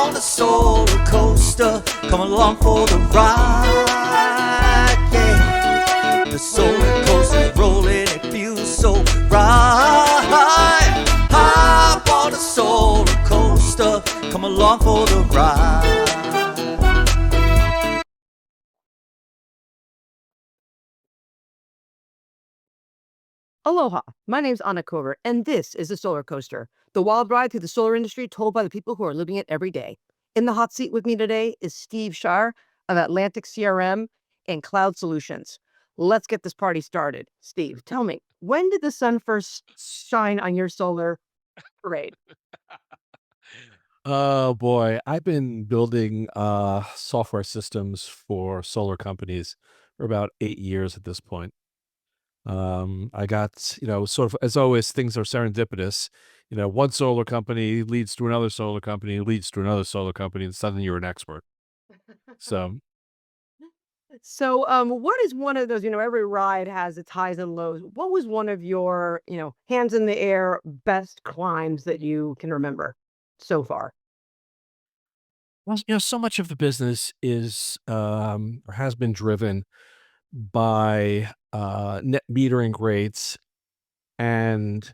on the solar coaster, come along for the ride, yeah. The solar coaster's rolling, it feels so right. Hop on the solar coaster, come along for the ride. Aloha, my name's Anna Kover, and this is the Solar Coaster, the wild ride through the solar industry told by the people who are living it every day. In the hot seat with me today is Steve Shaer of Atlantic CRM and Cloud Solutions. Let's get this party started. Steve, tell me, when did the sun first shine on your solar parade? Oh boy, I've been building software systems for solar companies for about 8 years at this point. I got, sort of as always, things are serendipitous. One solar company leads to another solar company, leads to another solar company, and suddenly you're an expert. So, So, what is one of those, every ride has its highs and lows. What was one of your, hands in the air best climbs that you can remember so far? well, so much of the business is or has been driven by net metering rates and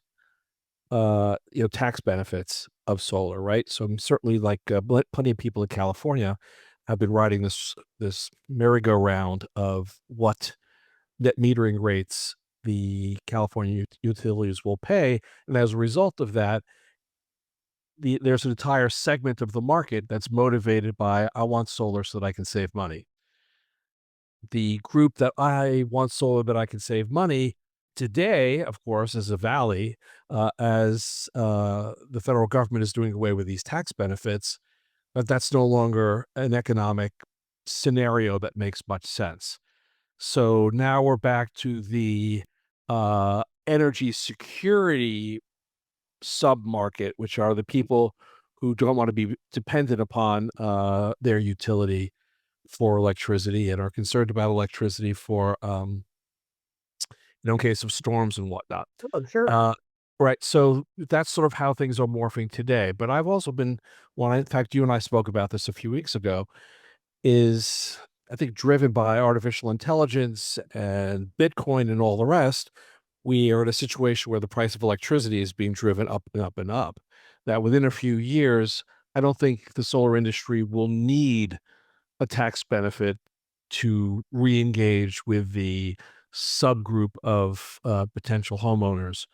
tax benefits of solar, right? So certainly, like plenty of people in California have been riding this merry-go-round of what net metering rates the California utilities will pay, and as a result of that, there's an entire segment of the market that's motivated by I want solar so that I can save money. The group that I want solar that I can save money today, of course, is a valley, as the federal government is doing away with these tax benefits, but that's no longer an economic scenario that makes much sense. So now we're back to the energy security sub-market, which are the people who don't want to be dependent upon their utility for electricity and are concerned about electricity for, in case of storms and whatnot. Oh, sure. Uh, right. So that's sort of how things are morphing today. But I've also been, in fact, you and I spoke about this a few weeks ago, is I think driven by artificial intelligence and Bitcoin and all the rest. We are in a situation where the price of electricity is being driven up and up and up. That within a few years, I don't think the solar industry will need a tax benefit to re-engage with the subgroup of potential homeowners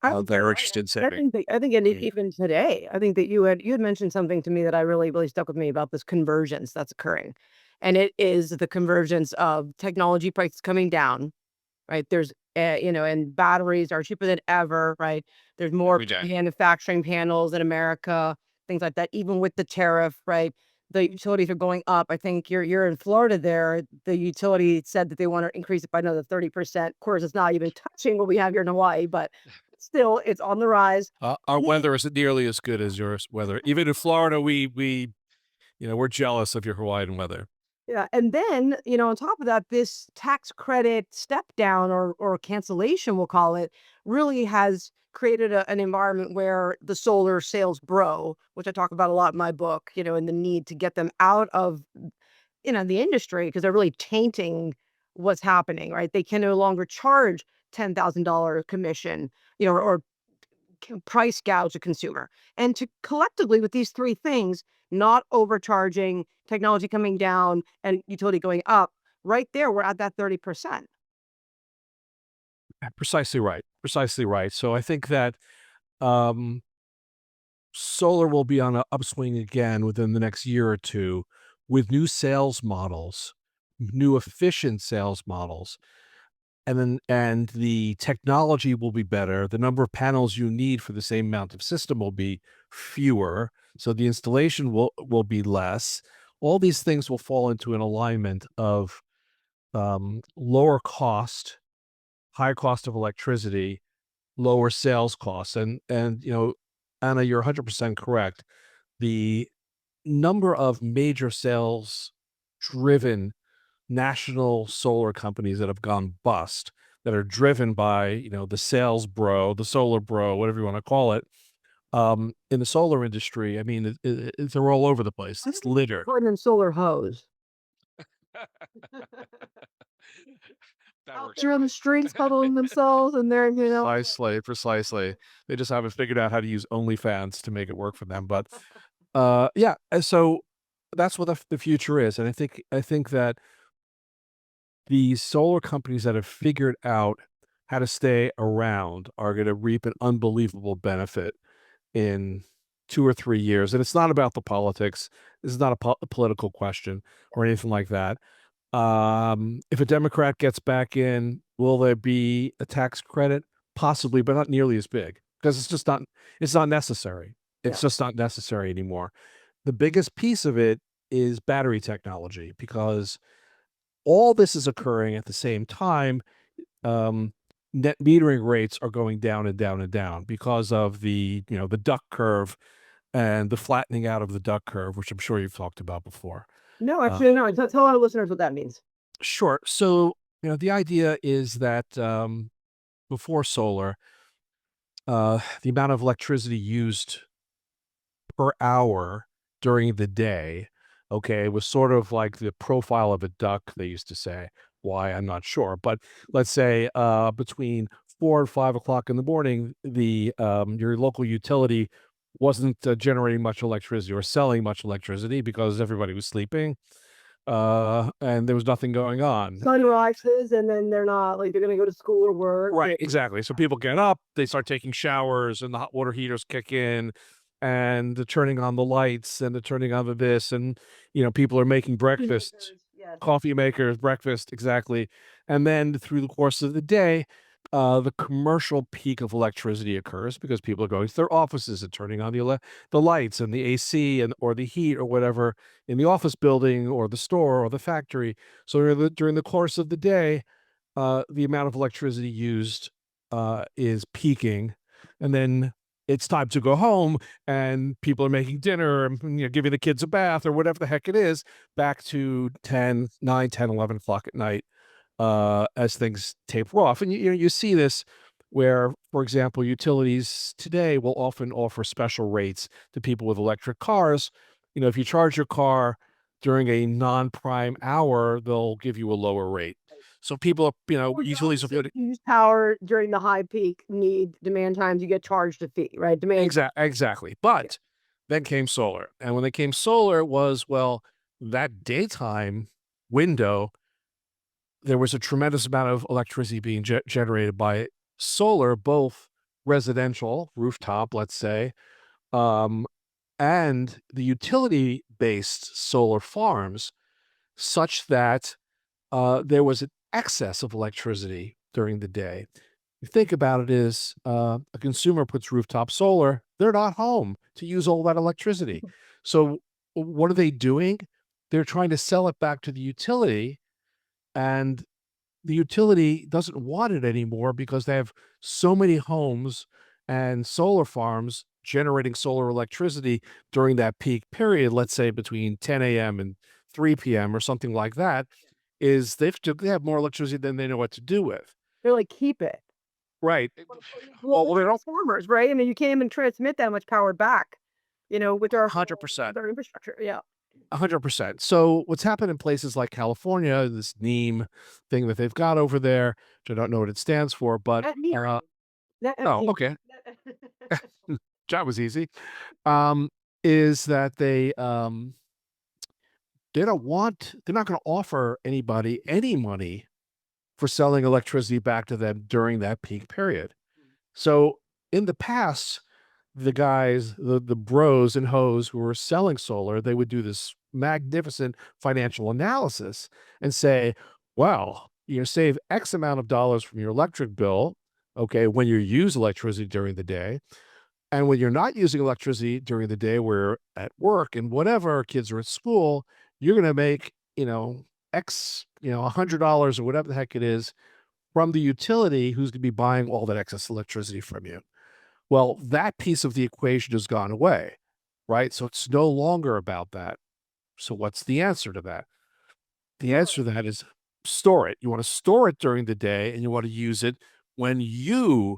I think that you're are right. interested in I saving. think that even today, I think that you had mentioned something to me that I really stuck with me about this convergence that's occurring. And it is the convergence of technology prices coming down, right? There's and batteries are cheaper than ever, right? There's more Every day. manufacturing panels in America, things like that, even with the tariff, right? The utilities are going up. I think you're in Florida there. The utility said that they want to increase it by another 30%. Of course, it's not even touching what we have here in Hawaii, but still it's on the rise. Our And then weather isn't nearly as good as your weather. Even in Florida, we're jealous of your Hawaiian weather. yeah, and then, on top of that, this tax credit step down or cancellation, we'll call it, really has created an environment where the solar sales bro, which I talk about a lot in my book, and the need to get them out of, the industry because they're really tainting what's happening, right? They can no longer charge $10,000 commission, or price gouge a consumer. And to collectively with these three things, not overcharging, technology coming down, and utility going up, right there, we're at that 30%. Precisely right. Precisely right. So I think that um, solar will be on an upswing again within the next year or two with new sales models, new efficient sales models. And the technology will be better. The number of panels you need for the same amount of system will be fewer. So the installation will be less. All these things will fall into an alignment of lower cost, higher cost of electricity, lower sales costs. And Anna, you're 100% correct. The number of major sales driven national solar companies that have gone bust, that are driven by, the sales bro, the solar bro, whatever you want to call it, In the solar industry, I mean, they're all over the place. I It's think it's littered. Gordon and solar hose. That Out works there on the great. streets cuddling themselves and they're, Precisely, precisely. They just haven't figured out how to use OnlyFans to make it work for them, but, yeah, and so that's what the future is, and I think that the solar companies that have figured out how to stay around are gonna reap an unbelievable benefit in 2 or 3 years, and it's not about the politics. This is not a political question or anything like that. If a Democrat gets back in, will there be a tax credit? Possibly, but not nearly as big because it's not necessary. yeah. It's just not necessary anymore. The biggest piece of it is battery technology because all this is occurring at the same time. Um, Net metering rates are going down and down and down because of the duck curve and the flattening out of the duck curve, which I'm sure you've talked about before. No, Uh, actually, no. Tell our listeners what that means. Sure. So, the idea is that before solar, the amount of electricity used per hour during the day, okay, was sort of like the profile of a duck, they used to say. Why, I'm not sure. But let's say between 4 and 5 o'clock in the morning, your local utility wasn't generating much electricity or selling much electricity because everybody was sleeping and there was nothing going on. Sun rises and then they're not like they're gonna go to school or work. Right, exactly. So people get up, they start taking showers, and the hot water heaters kick in, and the turning on the lights, and the turning on the this, and people are making Coffee breakfast, makers, yes. coffee makers, breakfast, exactly. And then through the course of the day, the commercial peak of electricity occurs because people are going to their offices and turning on the lights and the AC and or the heat or whatever in the office building or the store or the factory. So during the course of the day, the amount of electricity used is peaking, and then it's time to go home, and people are making dinner and giving the kids a bath or whatever the heck it is, back to 10, 9, 10, 11 o'clock at night as things taper off. And you see this where, for example, utilities today will often offer special rates to people with electric cars. If you charge your car during a non-prime hour, they'll give you a lower rate. So people, Or the utilities will be opposite, able to. if you use power during the high peak need demand times, you get charged a fee, right? Demand. Exactly. Yeah. But then came solar. And when they came solar was, well, that daytime window, there was a tremendous amount of electricity being generated by solar, both residential, rooftop, let's say, um, and the utility-based solar farms, such that there was an excess of electricity during the day. You think about it is a consumer puts rooftop solar, they're not home to use all that electricity. So what are they doing? They're trying to sell it back to the utility, and the utility doesn't want it anymore because they have so many homes and solar farms generating solar electricity during that peak period, let's say between 10 a.m. and 3 p.m. or something like that, is they have more electricity than they know what to do with. They're like, keep it. Right. Well, the Well, they don't. transformers, right? I mean, you can't even transmit that much power back, with our 100%. infrastructure. Yeah. 100%. So what's happened in places like California, this NEEM thing that they've got over there, which I don't know what it stands for, but Net metering. Net, oh, me- okay, net- that was easy. Um, is that they're not going to offer anybody any money for selling electricity back to them during that peak period. So in the past, the guys, the bros and hoes who were selling solar, they would do this magnificent financial analysis and say, well, save X amount of dollars from your electric bill, okay, when you use electricity during the day. And when you're not using electricity during the day, where at work and whatever, kids are at school, you're going to make, X, $100 or whatever the heck it is from the utility who's going to be buying all that excess electricity from you. Well, that piece of the equation has gone away, right? So it's no longer about that. So what's the answer to that? The answer to that is store it. You want to store it during the day and you want to use it when you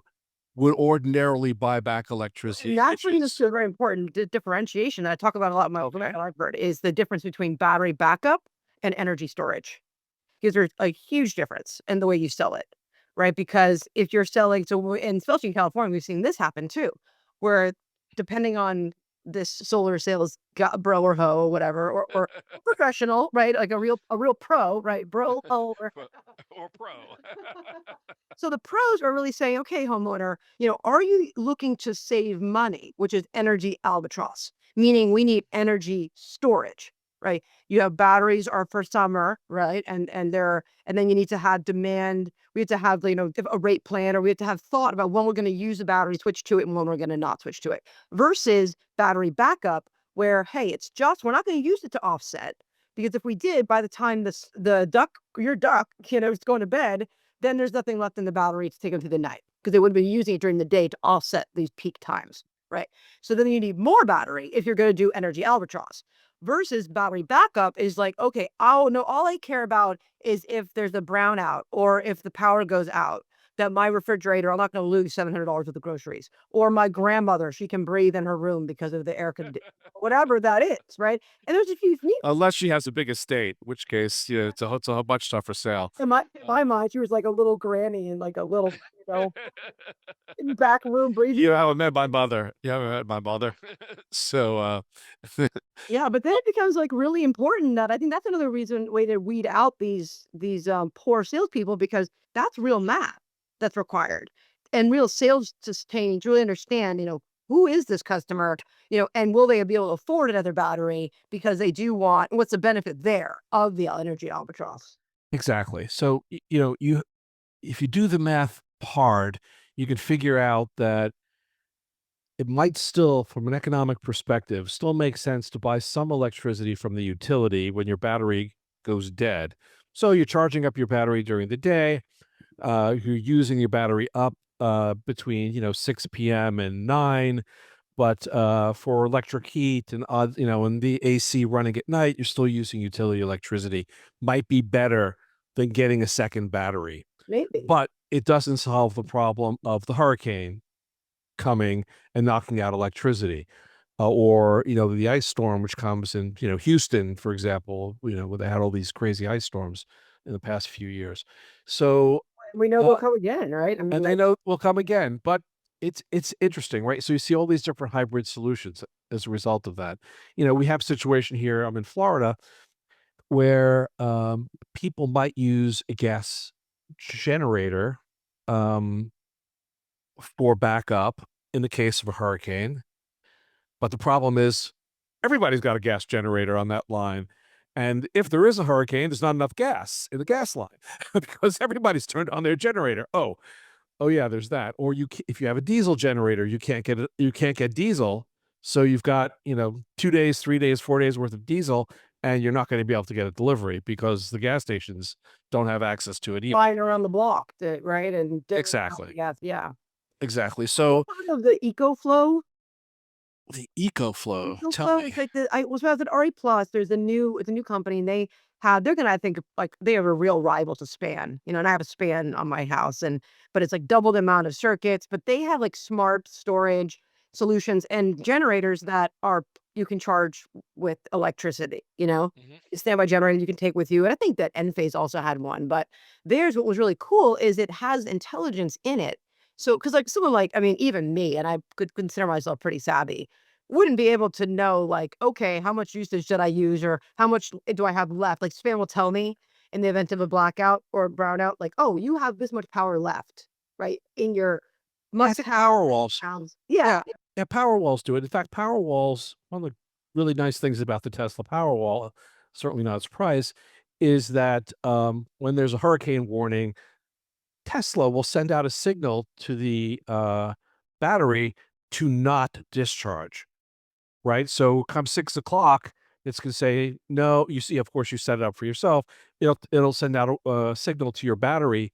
would ordinarily buy back electricity, And that which brings us is to a very important differentiation that I talk about a lot in my open Harvard is the difference between battery backup and energy storage. Because there's a huge difference in the way you sell it, right? Because if you're selling, and especially in California, we've seen this happen too, where depending on this solar sales bro or hoe or whatever, or professional, right? Like a real pro, right? Bro, hoe, or or pro. so the pros are really saying, okay, homeowner, are you looking to save money, which is energy albatross, meaning we need energy storage, right? You have batteries are for summer, right? And then you need to have demand. We have to have, a rate plan, or we have to have thought about when we're going to use the battery, switch to it, and when we're going to not switch to it. Versus battery backup, where hey, we're not going to use it to offset. Because if we did, by the time your duck, is going to bed, then there's nothing left in the battery to take them through the night because they would have been using it during the day to offset these peak times, right? So then you need more battery if you're going to do energy albatross versus battery backup is like, okay, oh no, all I care about is if there's a brownout or if the power goes out, that my refrigerator, I'm not going to lose $700 with the groceries, or my grandmother, she can breathe in her room because of the air conditioning, whatever that is, right? And there's a few Unless she has a big estate, in which case, it's a much tougher sale. in my mind, she was like a little granny in like a little, in the back room breathing. You haven't met my mother. You haven't met my mother. So, Yeah, but then it becomes like really important that I think that's another way to weed out these poor salespeople because that's real math that's required and real sales sustaining to really understand, who is this customer, and will they be able to afford another battery because they do want what's the benefit there of the energy albatross. exactly. So, if you do the math hard, you can figure out that it might still, from an economic perspective, still make sense to buy some electricity from the utility when your battery goes dead. So you're charging up your battery during the day. You're using your battery up between 6 p.m. and 9. But for electric heat and the AC running at night, you're still using utility electricity. Might be better than getting a second battery, Maybe. but it doesn't solve the problem of the hurricane coming and knocking out electricity, or the ice storm which comes in Houston, for example, where they had all these crazy ice storms in the past few years. So We know they'll uh, come again, right? I mean, and they like, know will come again, but it's interesting, right? So you see all these different hybrid solutions as a result of that. We have a situation here. I'm in Florida where people might use a gas generator um, for backup in the case of a hurricane. But the problem is everybody's got a gas generator on that line. And if there is a hurricane, there's not enough gas in the gas line because everybody's turned on their generator. Oh yeah, there's that. Or if you have a diesel generator, you can't get diesel. So you've got, 2 days, 3 days, 4 days worth of diesel, and you're not going to be able to get a delivery because the gas stations don't have access to it either. flying around the block, right? And Exactly. yeah, yeah. Exactly. So Part of the EcoFlow. the EcoFlow, tell EcoFlow me. is like when I was at RE Plus, it's a new company and they're gonna, I think, like they have a real rival to Span, and I have a Span on my house but it's like double the amount of circuits, but they have like smart storage solutions and generators that are you can charge with electricity, Mhm. a standby generator you can take with you. And I think that Enphase also had one, but theirs, what was really cool is it has intelligence in it. So, because like someone like, I mean, even me, and I could consider myself pretty savvy, wouldn't be able to know like, okay, how much usage should I use or how much do I have left? Like Span will tell me in the event of a blackout or a brownout, like, oh, you have this much power left, right? In your Yeah, must power walls. pounds. Yeah. Yeah, yeah, power walls do it. In fact, power walls, one of the really nice things about the Tesla Powerwall, certainly not a surprise, is that when there's a hurricane warning, Tesla will send out a signal to the battery to not discharge. Right? So come 6 o'clock, it's gonna say, no, you see, of course, you set it up for yourself. It'll send out a signal to your battery,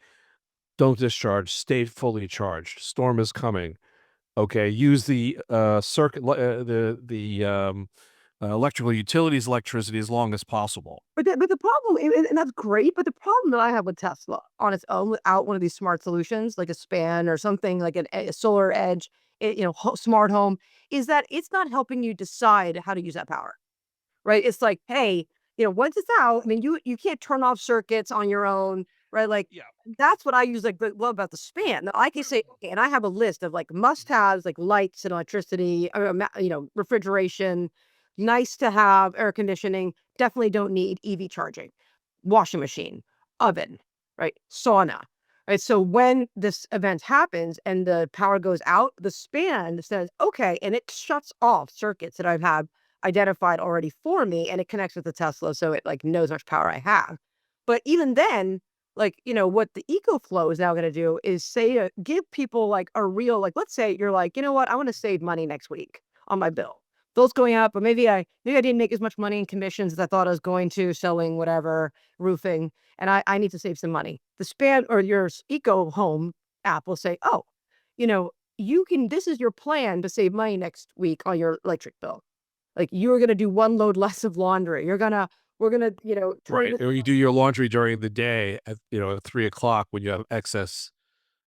don't discharge, stay fully charged. Storm is coming. Okay, use the circuit, electrical utilities electricity as long as possible. But the problem, and that's great, but the problem that I have with Tesla on its own, without one of these smart solutions, like a span or something like a solar edge, smart home, is that it's not helping you decide how to use that power. Right? It's like, hey, once it's out, I mean, you can't turn off circuits on your own, right? Like Yeah. that's what I use like love about the span. That I can say, okay, and I have a list of like must-haves, like lights and electricity, refrigeration, nice to have air conditioning, definitely don't need EV charging, washing machine, oven, right? Sauna. Right. So when this event happens and the power goes out, the span says, okay, and it shuts off circuits that I've had identified already for me, and it connects with the Tesla, so it, like, knows how much power I have. But even then, like, what the EcoFlow is now gonna do is say, give people, like, a real like, let's say you're like, "You know what? I wanna save money next week on my bill. Bill's going up, but maybe I didn't make as much money in commissions as I thought I was going to selling whatever, roofing, and I need to save some money." The Span or your Eco Home app will say, "Oh, you can this is your plan to save money next week on your electric bill." Like, you're gonna do 1 load less of laundry. We're gonna, turn Right. this Or you do your laundry during the day at 3 o'clock when you have excess.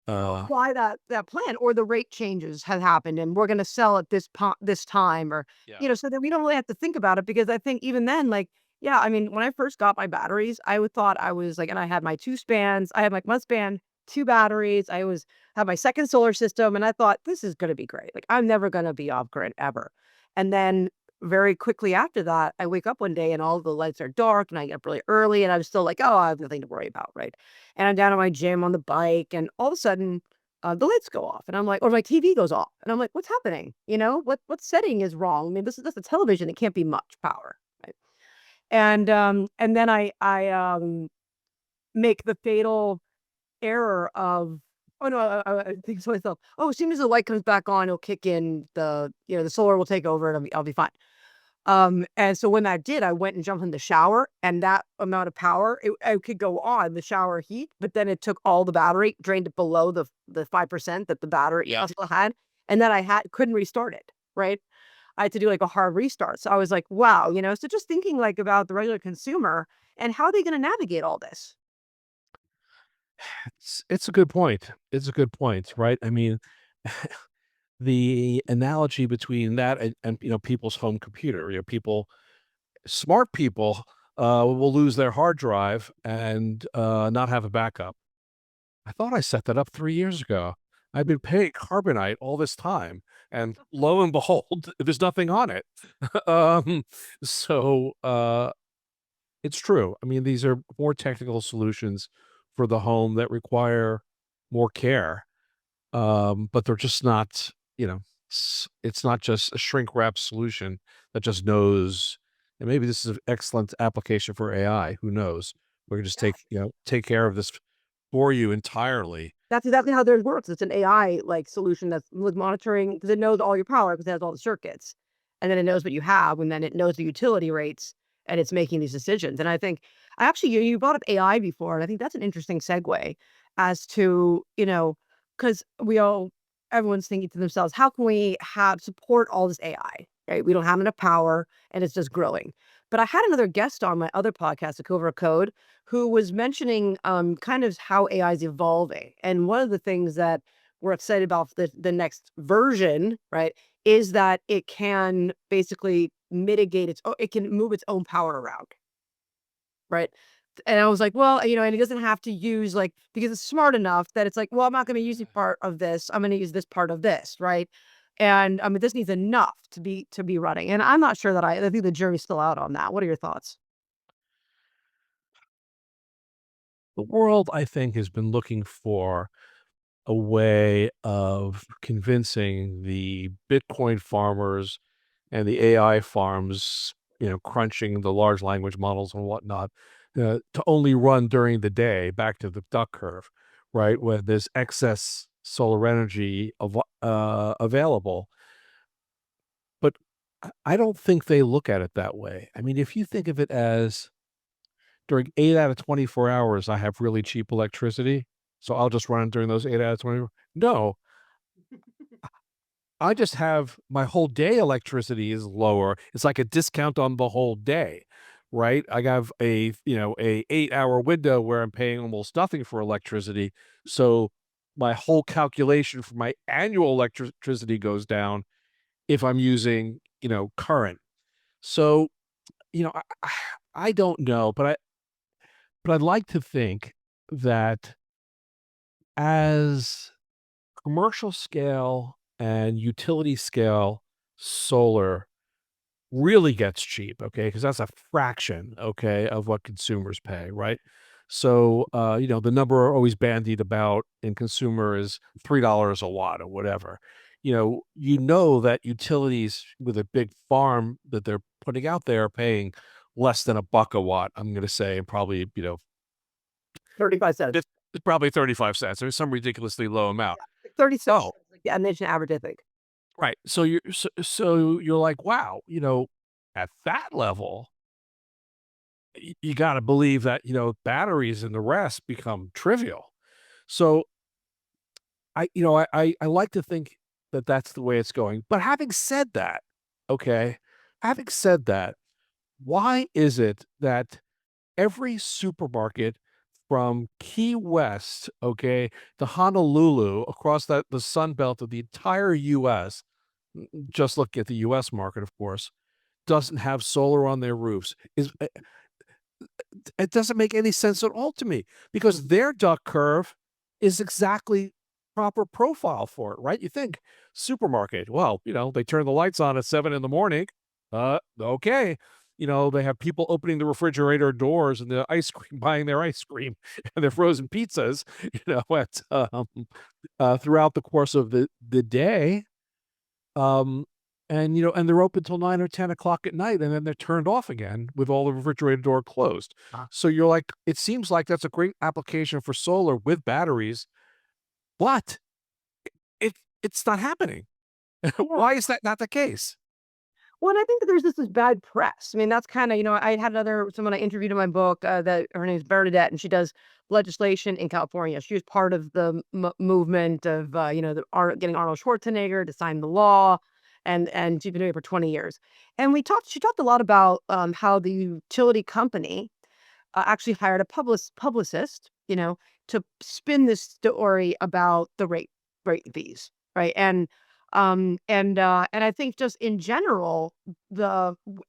apply that plan, or the rate changes have happened, and we're gonna sell at this time, or, Yeah. so that we don't really have to think about it, because I think even then, like, yeah, I mean, when I first got my batteries, I would thought I was like, and I had my 2 spans. I had, like, 1 span, 2 batteries. I was had my second solar system, and I thought, "This is gonna be great. Like, I'm never gonna be off grid ever." And then very quickly after that, I wake up one day and all the lights are dark, and I get up really early, and I'm still like, "Oh, I have nothing to worry about," right? And I'm down at my gym on the bike, and all of a sudden, the lights go off, and I'm like, or my TV goes off, and I'm like, "What's happening?" What setting is wrong? I mean, this is just a television. It can't be much power, right? And then I make the fatal error of, oh no, I think to myself, oh, as soon as the light comes back on, it'll kick in, the solar will take over, and I'll be fine. And so when that did, I went and jumped in the shower, and that amount of power, it could go on the shower heat, but then it took all the battery, drained it below the 5% that the battery Tesla had, and then I couldn't restart it, right? I had to do like a hard restart. So I was like, wow, so just thinking like about the regular consumer and how are they going to navigate all this? It's a good point. It's a good point, right? I mean, the analogy between that and people's home computer, smart people will lose their hard drive and not have a backup. I thought I set that up 3 years ago. I've been paying Carbonite all this time, and lo and behold, there's nothing on it. um, so it's true. I mean, these are more technical solutions for the home that require more care, but they're just not, it's not just a shrink wrap solution that just knows. And maybe this is an excellent application for AI. Who knows? We can just take care of this for you entirely. That's exactly how theirs works. It's an AI like solution that's with monitoring, because it knows all your power because it has all the circuits. And then it knows what you have, and then it knows the utility rates, and it's making these decisions. And I think I actually you brought up AI before, and I think that's an interesting segue as to, because everyone's thinking to themselves, how can we have support all this AI? Right? We don't have enough power and it's just growing. But I had another guest on my other podcast, A Cover Code, who was mentioning kind of how AI is evolving. And one of the things that we're excited about for the next version, right, is that it can basically it can move its own power around, right? And I was like, well, and it doesn't have to use like, because it's smart enough that it's like, well, I'm not going to use part of this. I'm going to use this part of this, right? And I mean, this needs enough to be running. And I'm not sure that I think the jury's still out on that. What are your thoughts? The world, I think, has been looking for a way of convincing the Bitcoin farmers and the AI farms, crunching the large language models and whatnot, to only run during the day, back to the duck curve, right? When there's excess solar energy available. But I don't think they look at it that way. I mean, if you think of it as during 8 out of 24 hours, I have really cheap electricity, so I'll just run it during those 8 out of 20. No, I just have my whole day electricity is lower. It's like a discount on the whole day, right? I have a 8-hour window where I'm paying almost nothing for electricity. So my whole calculation for my annual electricity goes down if I'm using, current. So, I don't know, but I'd like to think that as commercial scale and utility scale solar really gets cheap, okay, because that's a fraction, okay, of what consumers pay, right? So, the number always bandied about in consumer is $3 a watt or whatever. That utilities with a big farm that they're putting out there are paying less than a buck a watt, I'm gonna say, and probably, 35 cents. it's probably 35 cents or some ridiculously low amount. Yeah, 36 Oh, cents, like the nation average, I think. right. So you're like, wow, at that level, you got to believe that batteries and the rest become trivial. So I like to think that that's the way it's going. But having said that, okay, having said that, why is it that every supermarket from Key West, okay, to Honolulu across the Sun Belt of the entire US, just look at the US market, of course, doesn't have solar on their roofs? It doesn't make any sense at all to me because their duck curve is exactly proper profile for it, right? You think supermarket, well, they turn the lights on at 7 in the morning. Okay. They have people opening the refrigerator doors and the ice cream, buying their ice cream and their frozen pizzas, throughout the course of the day. Um, and they're open till 9 or 10 o'clock at night, and then they're turned off again with all the refrigerator door closed. So you're like, it seems like that's a great application for solar with batteries, but it's not happening. Yeah. Why is that not the case? Well, and I think that there's this bad press. I mean, that's kinda, I had someone I interviewed in my book, that her name is Bernadette, and she does legislation in California. She was part of the movement of, getting Arnold Schwarzenegger to sign the law, and she's been doing it for 20 years. And she talked a lot about, how the utility company actually hired a publicist, to spin this story about the rate fees, right? And I think just in general,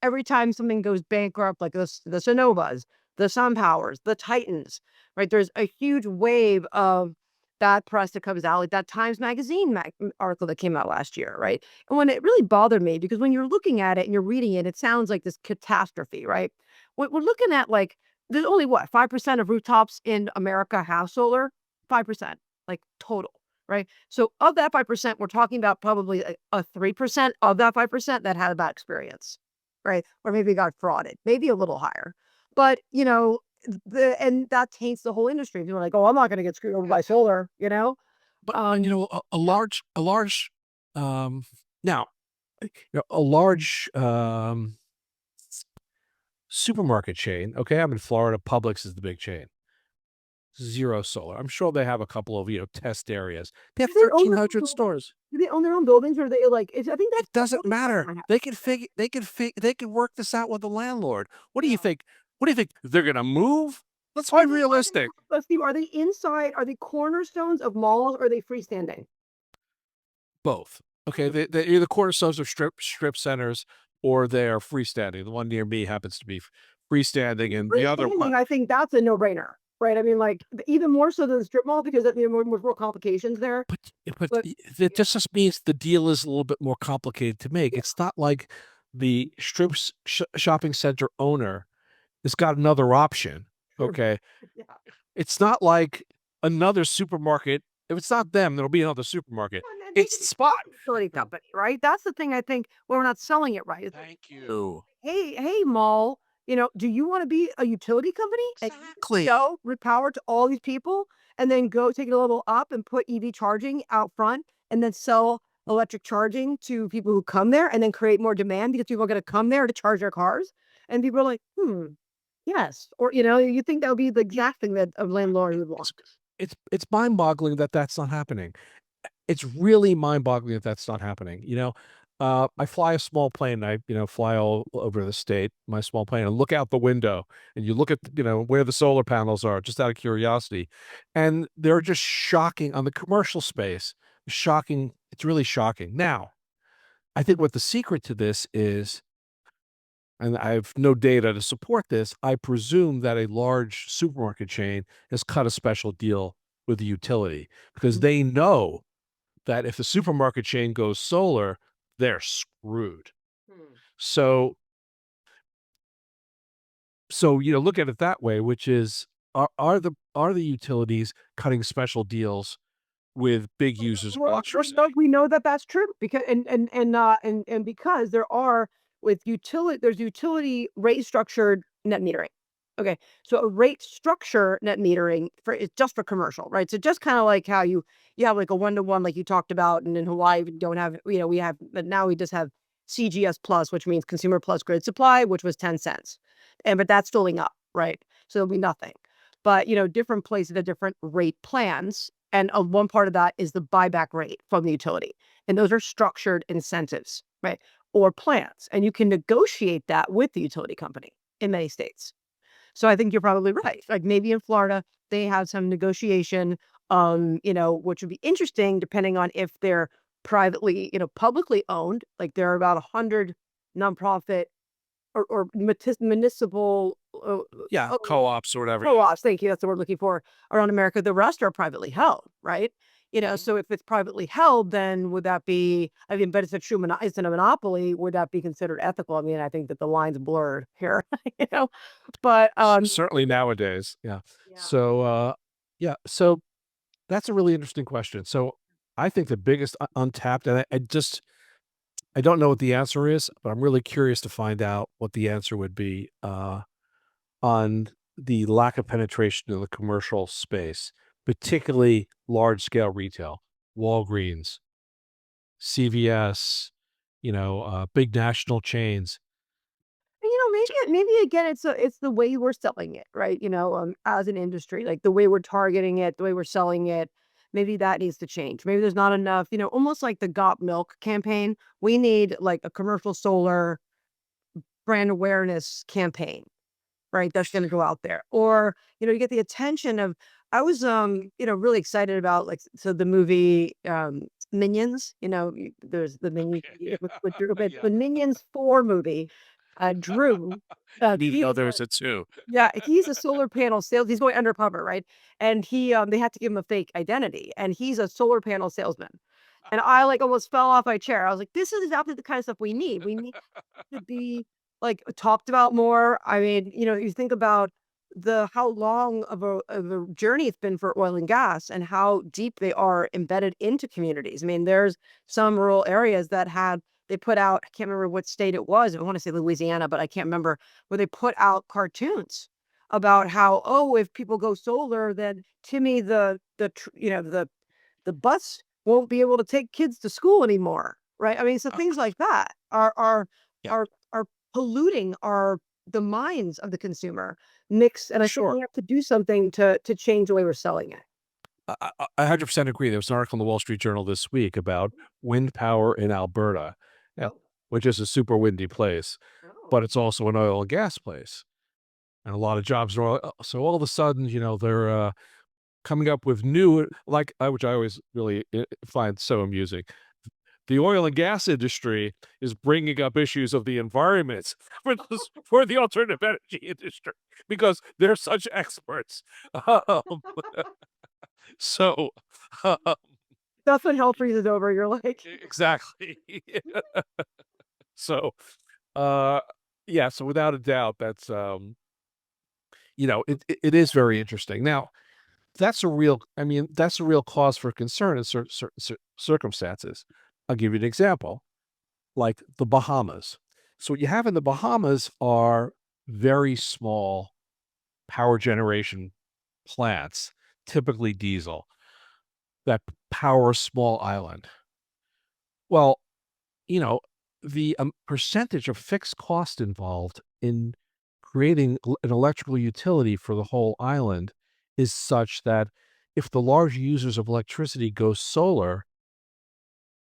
every time something goes bankrupt, like the Sonovas, the SunPowers, the Titans, right? There's a huge wave of that press that comes out, like that Times Magazine article that came out last year, right? And when it really bothered me, because when you're looking at it and you're reading it, it sounds like this catastrophe, right? We're looking at like there's only what 5% of rooftops in America have solar, 5%, like total, right? So of that 5%, we're talking about probably a 3% of that 5% that had a bad experience, right? Or maybe got frauded, maybe a little higher. But, and that taints the whole industry. People are like, oh, I'm not going to get screwed over by solar, you know? But Um, um, now, a large supermarket chain. Okay, I'm in Florida. Publix is the big chain. Zero solar. I'm sure they have a couple of test areas. They have do they own their own 1,300 buildings? stores. Do they own their own buildings, or are they like? I think It that's doesn't matter. They can work this out with the landlord. What do you yeah. think? What do you think? They're gonna move? Let's be Are they? realistic. Let's see. Are they inside? Are they cornerstones of malls? Or are they freestanding? Both. Okay, they either cornerstones of strip centers or they are freestanding. The one near me happens to be freestanding, and the other one. Freestanding, I think that's a no-brainer, right? I mean, like, even more so than the strip mall because, more complications there, But but but it just means the deal is a little bit more complicated to make. yeah, It's not like the shopping center owner has got another option. true. Okay, Yeah. it's not like another supermarket. If it's not them, there'll be another supermarket. Well, and they It's could the be spot. a utility company, right? That's the thing I think where we're not selling it right. It's like, Thank you. hey, mall, do you wanna be a utility company and you can Exactly. sell power to all these people and then go take it a level up and put EV charging out front and then sell electric charging to people who come there and then create more demand because people are gonna come there to charge their cars? And people are like, "Hmm, yes." Or, you think that would be the exact thing that a landlord would want. It's it's mind-boggling that that's not happening. it's really mind-boggling that that's not happening, you know? I fly a small plane, I, fly all over the state, my small plane, and look out the window, and you look at, where the solar panels are, just out of curiosity, and they're just shocking on the commercial space, shocking, it's really shocking. Now, I think what the secret to this is, and I have no data to support this, I presume that a large supermarket chain has cut a special deal with the utility because they know that if the supermarket chain goes solar, they're screwed. Mhm. So look at it that way, which is are the utilities cutting special deals with big users of Well, electricity? we know that that's true because and because there are there's utility rate structured net metering. Okay, so a rate structure net metering for it's just for commercial, right? So just kind of like how you have like a one to one, like you talked about, and in Hawaii we don't have, we have, but now we just have CGS plus, which means consumer plus grid supply, which was 10 cents, and but that's filling up, right? So it'll be nothing. But different places have different rate plans, and one part of that is the buyback rate from the utility. And those are structured incentives, right? Or plans. And you can negotiate that with the utility company in many states. So I think you're probably right. Like maybe in Florida, they have some negotiation, which would be interesting depending on if they're privately, publicly owned. Like there are about 100 nonprofit or municipal Yeah, uh, co-ops or whatever. co-ops, thank you, that's the word I'm looking for, around America. The rest are privately held, right? Mhm. So if it's privately held, then would that be, I mean, but it's a it's a monopoly, would that be considered ethical? I mean, I think that the line's blurred here, you know? But, Certainly nowadays, yeah. yeah. So, so that's a really interesting question. So, I think the biggest untapped, and I don't know what the answer is, but I'm really curious to find out what the answer would be, on the lack of penetration in the commercial space, particularly large scale retail, Walgreens, CVS, big national chains. Maybe again, it's the way we're selling it, right? As an industry, like the way we're targeting it, the way we're selling it, maybe that needs to change. Maybe there's not enough, almost like the Got Milk campaign. We need like a commercial solar brand awareness campaign, right? That's gonna go out there. Or, you get the attention of I was, really excited about, like, so the movie, Minions, there's the Minions movie with Drew, but Yeah. the Minions 4 movie, Drew, Didn't even know he's there a was a 2. yeah, he's a solar panel sales he's going undercover, right? And they had to give him a fake identity, and he's a solar panel salesman. And I, like, almost fell off my chair. I was like, "This is exactly the kind of stuff we need." We need to be, like, talked about more. I mean, you think about the how long of a journey it's been for oil and gas and how deep they are embedded into communities. I mean, there's some rural areas that had they put out, I can't remember what state it was. I want to say Louisiana, but I can't remember, where they put out cartoons about how, oh, if people go solar, then Timmy the bus won't be able to take kids to school anymore, right? I mean, so Uh, things like that yeah, are polluting the minds of the consumer mix, and I think sure. we have to do something to change the way we're selling it. I 100% agree. There was an article in the Wall Street Journal this week about wind power in Alberta, yeah, Oh, which is a super windy place, oh. but it's also an oil and gas place, and a lot of jobs are so all of a sudden, they're, coming up with new like, which I always really, find so amusing. The oil and gas industry is bringing up issues of the environment for the alternative energy industry because they're such experts. Um, so, um, That's when hell freezes over. You're like, exactly. So, uh, yeah, so without a doubt, that's, it is very interesting. Now, that's a real cause for concern in certain circumstances. I'll give you an example, like the Bahamas. So what you have in the Bahamas are very small power generation plants, typically diesel, that power a small island. Well, you know, the percentage of fixed cost involved in creating an electrical utility for the whole island is such that if the large users of electricity go solar,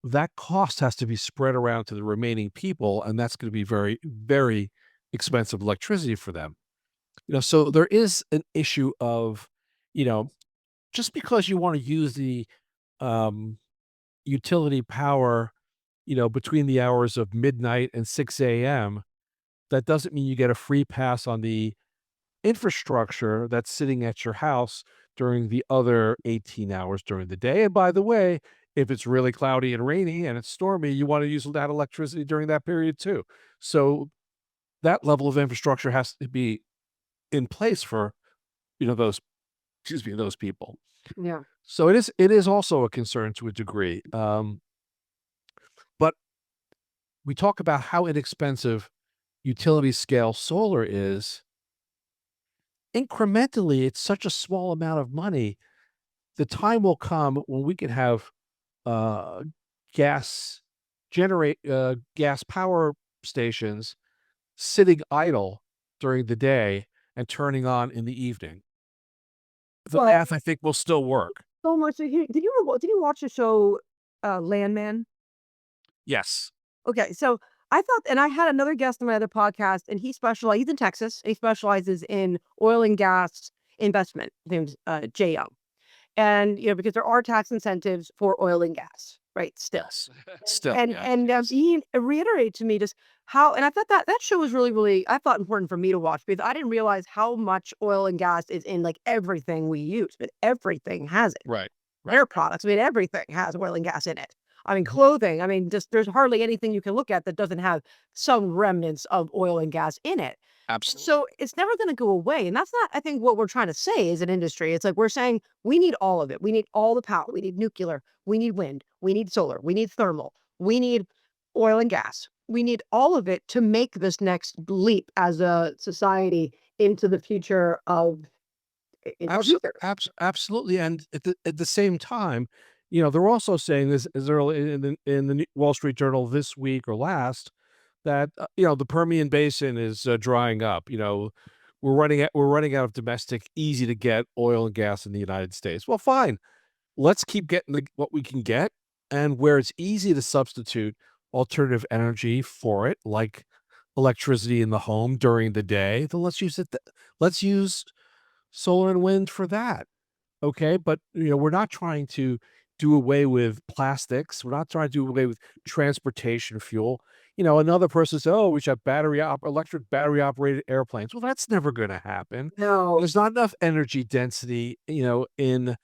that cost has to be spread around to the remaining people, and that's gonna be very, very expensive electricity for them. So there is an issue of, you know, just because you wanna use the, um, utility power, between the hours of midnight and 6 a.m., that doesn't mean you get a free pass on the infrastructure that's sitting at your house during the other 18 hours during the day. And by the way, if it's really cloudy and rainy and it's stormy, you want to use that electricity during that period too. So that level of infrastructure has to be in place for, those, excuse me, those people. Yeah. So it is also a concern to a degree. But we talk about how inexpensive utility scale solar is. Incrementally, it's such a small amount of money. The time will come when we can have uh, gas power stations sitting idle during the day and turning on in the evening. The Well, math, I think, will still work. so much. Did you watch the show Landman? Yes. Okay, so I thought, and I had another guest on my other podcast, and he's in Texas. He specializes in oil and gas investment. His name's Jay Young. And, because there are tax incentives for oil and gas, right? Still. Yes. Still, yes, And yes. he reiterated to me just how, and I thought that show was really, really, I thought important for me to watch because I didn't realize how much oil and gas is in like everything we use, but everything has it. Right. Right. Hair products, I mean, everything has oil and gas in it. I mean, Mhm. clothing, I mean, just there's hardly anything you can look at that doesn't have some remnants of oil and gas in it. Absolutely. So it's never going to go away. And that's not, I think, what we're trying to say as an industry. It's like we're saying we need all of it. We need all the power. We need nuclear. We need wind. We need solar. We need thermal. We need oil and gas. We need all of it to make this next leap as a society into the future of in our future. Absolutely, and at the same time, they're also saying this as early in the Wall Street Journal this week or last that, the Permian Basin is, drying up. We're running out of domestic, easy to get oil and gas in the United States. Well, fine. Let's keep getting what we can get, and where it's easy to substitute alternative energy for it, like electricity in the home during the day, then let's use it. Let's use solar and wind for that. Okay. But, we're not trying to do away with plastics. We're not trying to do away with transportation fuel. Another person said, oh, we should have electric battery operated airplanes. Well, that's never going to happen. No. There's not enough energy density, in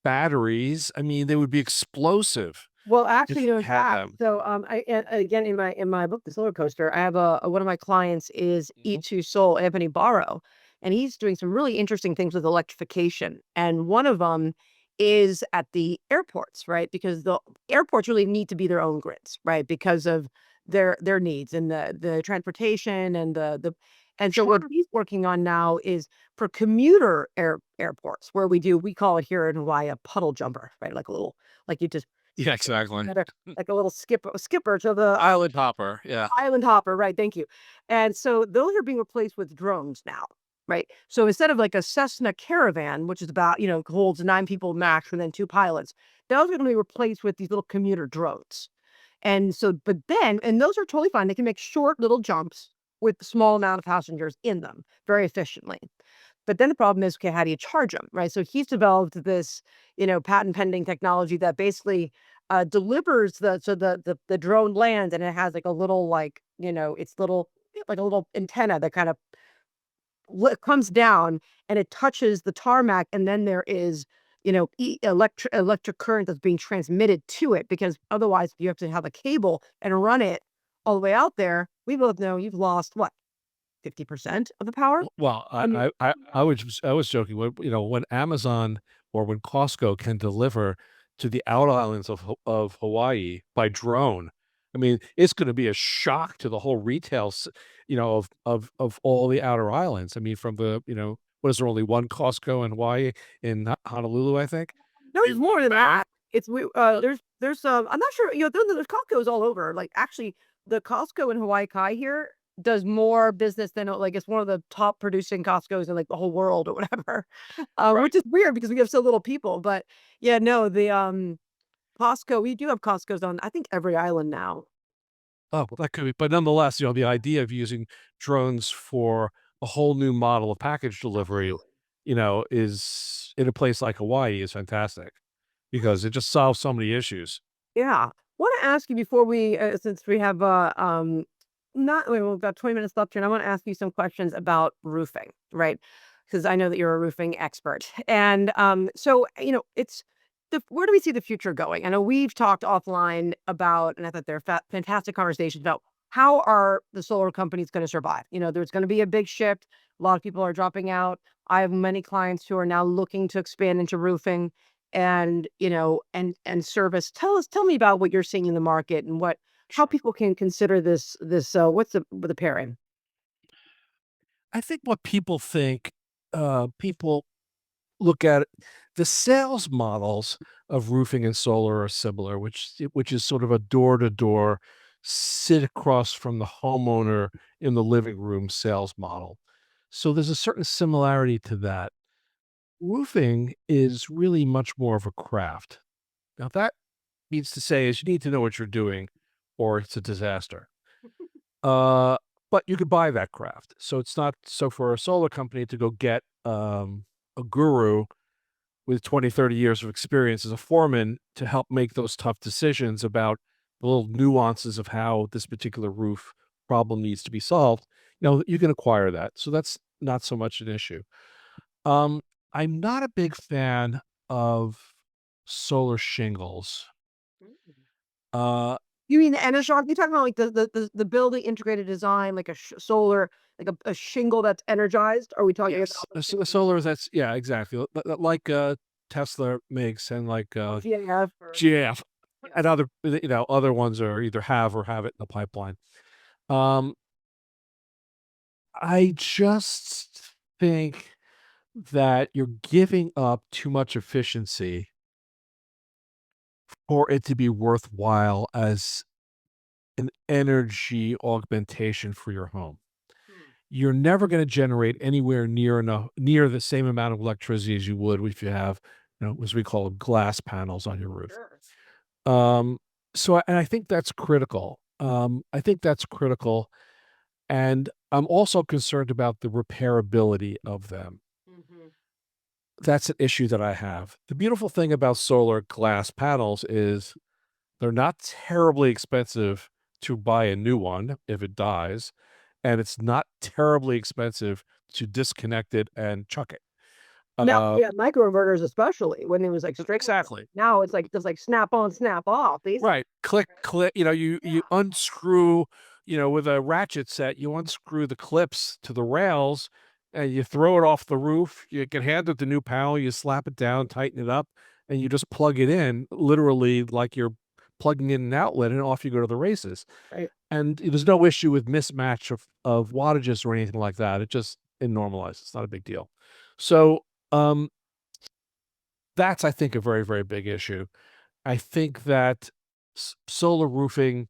batteries. I mean, they would be explosive Well, actually, if you in had fact, them. so I and again in my book, The Solar Coaster, I have one of my clients is Mhm. E2 Soul, Anthony Barrow, and he's doing some really interesting things with electrification. And one of them is at the airports, right? Because the airports really need to be their own grids, right? Because of their needs and the transportation and the and so what he's working on now is for commuter airports where we call it here in Hawaii a puddle jumper, right? Like a little like you just Yeah, exactly. Another like a little skipper to the Island hopper. Yeah. island hopper, right, thank you. And so those are being replaced with drones now, right? So instead of like a Cessna Caravan, which is about, holds 9 people max and then 2 pilots, those are gonna be replaced with these little commuter drones. And so but then and those are totally fine, they can make short little jumps with a small amount of passengers in them very efficiently. But then the problem is, okay, how do you charge them, right? So he's developed this, patent pending technology that basically delivers the drone lands and it has like a little like, it's little like a little antenna that kind of comes down and it touches the tarmac and then there is electric current that's being transmitted to it because otherwise you have to have a cable and run it all the way out there. We both know you've lost what 50% of the power. Well, I mean, I was joking. When Amazon or when Costco can deliver to the outer islands of Hawaii by drone, I mean, it's gonna be a shock to the whole retail of all the outer islands. I mean, from what is there only one Costco in Hawaii, in Honolulu, I think? no, I it's mean, more than that. It's there's I'm not sure, there's Costco's all over. Like actually the Costco in Hawaii Kai here does more business than like it's one of the top producing Costco's in like the whole world or whatever. right. Which is weird because we have so little people. But yeah, no, Costco, we do have Costco's on, I think, every island now. Oh, well, that could be, but nonetheless, the idea of using drones for a whole new model of package delivery, Absolutely. is in a place like Hawaii is fantastic because it just solves so many issues. Yeah. Want to ask you before we, since we have, not, we've got 20 minutes left here, and I want to ask you some questions about roofing, right? Because I know that you're a roofing expert. And so, it's where do we see the future going? I know we've talked offline about, and I thought they're fantastic conversations about how are the solar companies going to survive? There's going to be a big shift. A lot of people are dropping out. I have many clients who are now looking to expand into roofing and service. Tell me about what you're seeing in the market and how Sure. people can consider this what's the pairing. I think what people look at it, the sales models of roofing and solar are similar, which is sort of a door-to-door, sit across from the homeowner in the living room sales model. So there's a certain similarity to that. Roofing is really much more of a craft. Now that means to say is you need to know what you're doing or it's a disaster. Uh, but you could buy that craft. So it's not so for a solar company to go get a guru with 20, 30 years of experience as a foreman to help make those tough decisions about the little nuances of how this particular roof problem needs to be solved. You can acquire that. So that's not so much an issue. Um, I'm not a big fan of solar shingles. Uh, You mean the Enershock? You talking about like the building integrated design, like a solar, like a shingle that's energized? Are we talking about yes, the the shingle solar that's yeah, exactly. Like Tesla makes and like GAF or GF yeah. and other ones are either have or have it in the pipeline. Um, I just think that you're giving up too much efficiency for it to be worthwhile as an energy augmentation for your home. Hmm. You're never going to generate anywhere near the same amount of electricity as you would if you have, as we call them, glass panels on your roof. Sure. Um, and I think that's critical. I think that's critical, and I'm also concerned about the repairability of them. Hmm. That's an issue that I have. The beautiful thing about solar glass panels is they're not terribly expensive to buy a new one if it dies, and it's not terribly expensive to disconnect it and chuck it. Now, Uh, yeah, microinverters especially when it was like straight. exactly. Now it's like just like snap on, snap off. These. Right. Click, click, you Yeah. unscrew, with a ratchet set, you unscrew the clips to the rails and you throw it off the roof. You can hand it the new panel, you slap it down, tighten it up, and you just plug it in, literally like you're plugging in an outlet, and off you go to the races. Right. And there's no issue with mismatch of wattages or anything like that. It normalizes. It's not a big deal. So um that's I think a very, very big issue. I think that solar roofing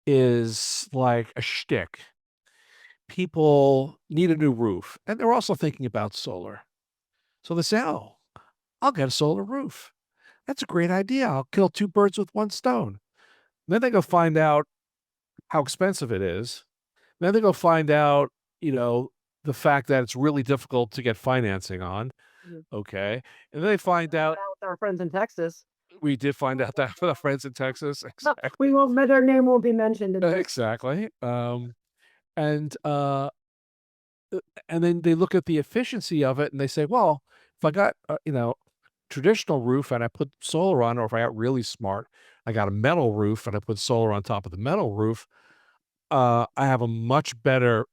is like a shtick. People need a new roof, and they're also thinking about solar. So they say, "Oh, I'll get a solar roof. That's a great idea. I'll kill two birds with one stone." Then they go find out how expensive it is. Then they go find out, you know, the fact that it's really difficult to get financing on. Mhm. Okay, and then they find Found out out with our friends in Texas. we did find out that for the friends in Texas, We exactly, won't. Their name won't be mentioned in this. exactly. And uh, and then they look at the efficiency of it and they say, well, if I got, traditional roof and I put solar on, or if I got really smart, I got a metal roof and I put solar on top of the metal roof, I have a much better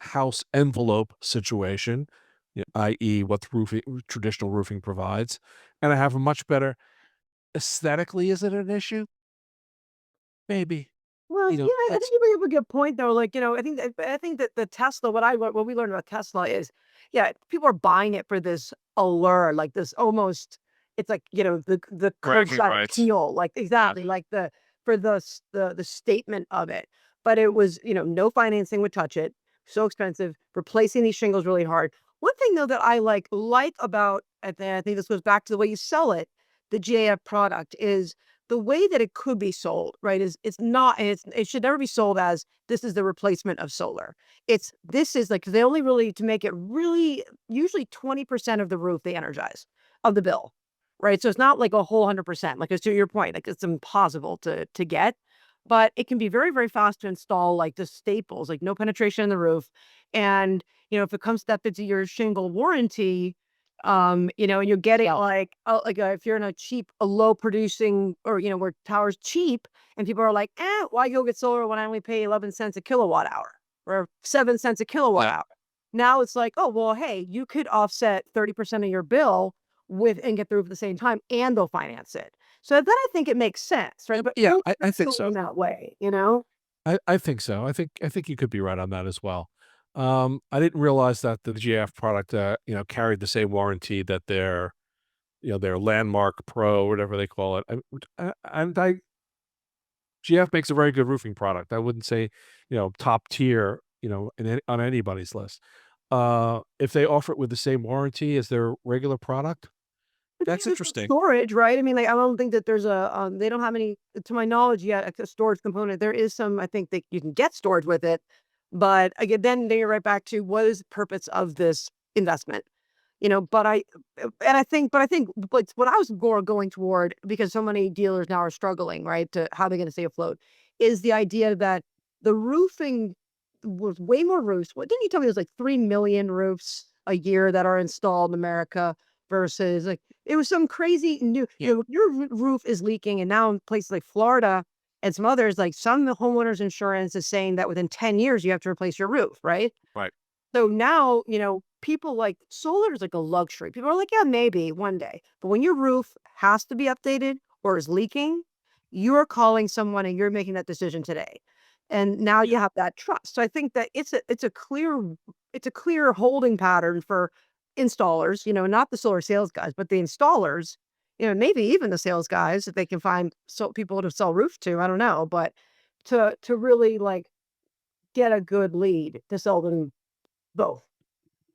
house envelope situation, i.e., what the traditional roofing provides, and I have a much better aesthetically. Is it an issue? Maybe. Well, You yeah, know, I think that's you bring up a good point though. Like, I think that the Tesla, what we learned about Tesla is, yeah, people are buying it for this allure, like this almost, it's like, the bragging curbside rights. appeal, like Yeah. exactly, like for the statement of it. But it was, no financing would touch it. So expensive. Replacing these shingles really hard. One thing though that I like about, and then I think this goes back to the way you sell it, the GAF product is the way that it could be sold, right? Is it's not, it should never be sold as this is the replacement of solar. This is like, they only really, to make it really, usually 20% of the roof they energize of the bill, right? So it's not like a whole 100%, like it's to your point, like it's impossible to get, but it can be very, very fast to install, like the staples, like no penetration in the roof. And, if it comes to that 50-year shingle warranty, and you're getting if you're in a low producing, or, where tower's cheap, and people are like, why go get solar when I only pay 11 cents a kilowatt hour or 7 cents a kilowatt hour? Now it's like, oh, well, hey, you could offset 30% of your bill and get the roof at the same time, and they'll finance it. So then I think it makes sense, right? But Yeah, only I if it's think sold in so. that way, I think so. I think you could be right on that as well. I didn't realize that the GF product, carried the same warranty that their Landmark Pro, whatever they call it. And GF makes a very good roofing product. I wouldn't say, top tier, on anybody's list. If they offer it with the same warranty as their regular product, But that's there's some interesting. storage, right? I mean, like, I don't think that there's they don't have any, to my knowledge, yet, a storage component. There is some, I think that you can get storage with it, but again, then you're right back to what is the purpose of this investment? But I think, but what I was more going toward, because so many dealers now are struggling, right, to how they're going to stay afloat, is the idea that the roofing was way more roofs. What didn't you tell me? It was like 3 million roofs a year that are installed in America versus, like, it was some crazy new. Your roof is leaking, and now in places like Florida and some others, like some homeowners insurance is saying that within 10 years you have to replace your roof, right? Right. So now, people like solar is like a luxury. People are like, yeah, maybe one day. But when your roof has to be updated or is leaking, you're calling someone and you're making that decision today. And now Yeah. you have that trust. So I think that it's a clear holding pattern for installers, not the solar sales guys, but the installers, maybe even the sales guys, if they can find people to sell roof to, I don't know, but to really like get a good lead to sell them both.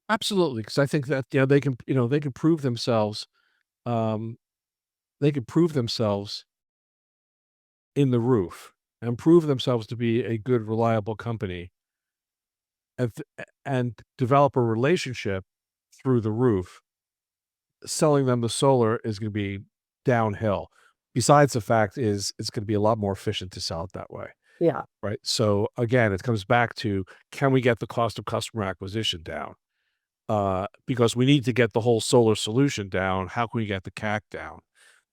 Absolutely, because I think that, they can prove themselves, um, they can prove themselves in the roof and prove themselves to be a good, reliable company, and develop a relationship through the roof. Selling them the solar is gonna be downhill. Besides the fact is it's gonna be a lot more efficient to sell it that way, Yeah. right? So, again, it comes back to, can we get the cost of customer acquisition down? Because we need to get the whole solar solution down. How can we get the CAC down?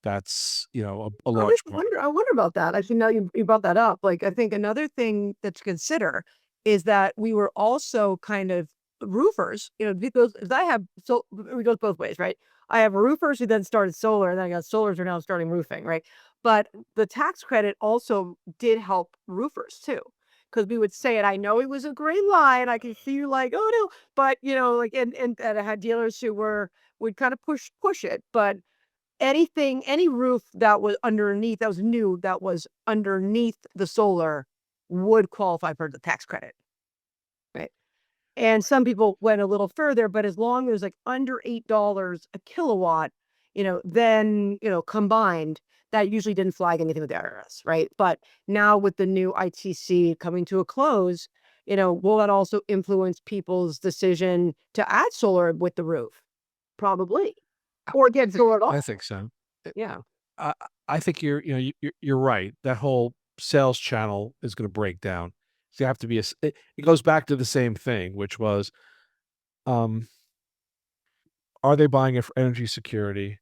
That's, a I always large part of it. wonder about that. Actually, now you brought that up. Like, I think another thing that to consider is that we were also kind of roofers, because I have, so it goes both ways, right? I have roofers who then started solar, and then I got solars who are now starting roofing, right? But the tax credit also did help roofers too. Because we would say it. I know it was a great line. I can see you like, oh no, but like, and I had dealers who would kind of push it, but any roof that was underneath, that was new, that was underneath the solar would qualify for the tax credit, right? And some people went a little further, but as long as like under $8 a kilowatt, then, combined, that usually didn't flag anything with the IRS, right? But now with the new ITC coming to a close, will that also influence people's decision to add solar with the roof? Probably. Or get solar at I all. think so. Yeah. I I think you're right. That whole sales channel is gonna break down. So you have to be it goes back to the same thing, which was, um, are they buying it for energy security?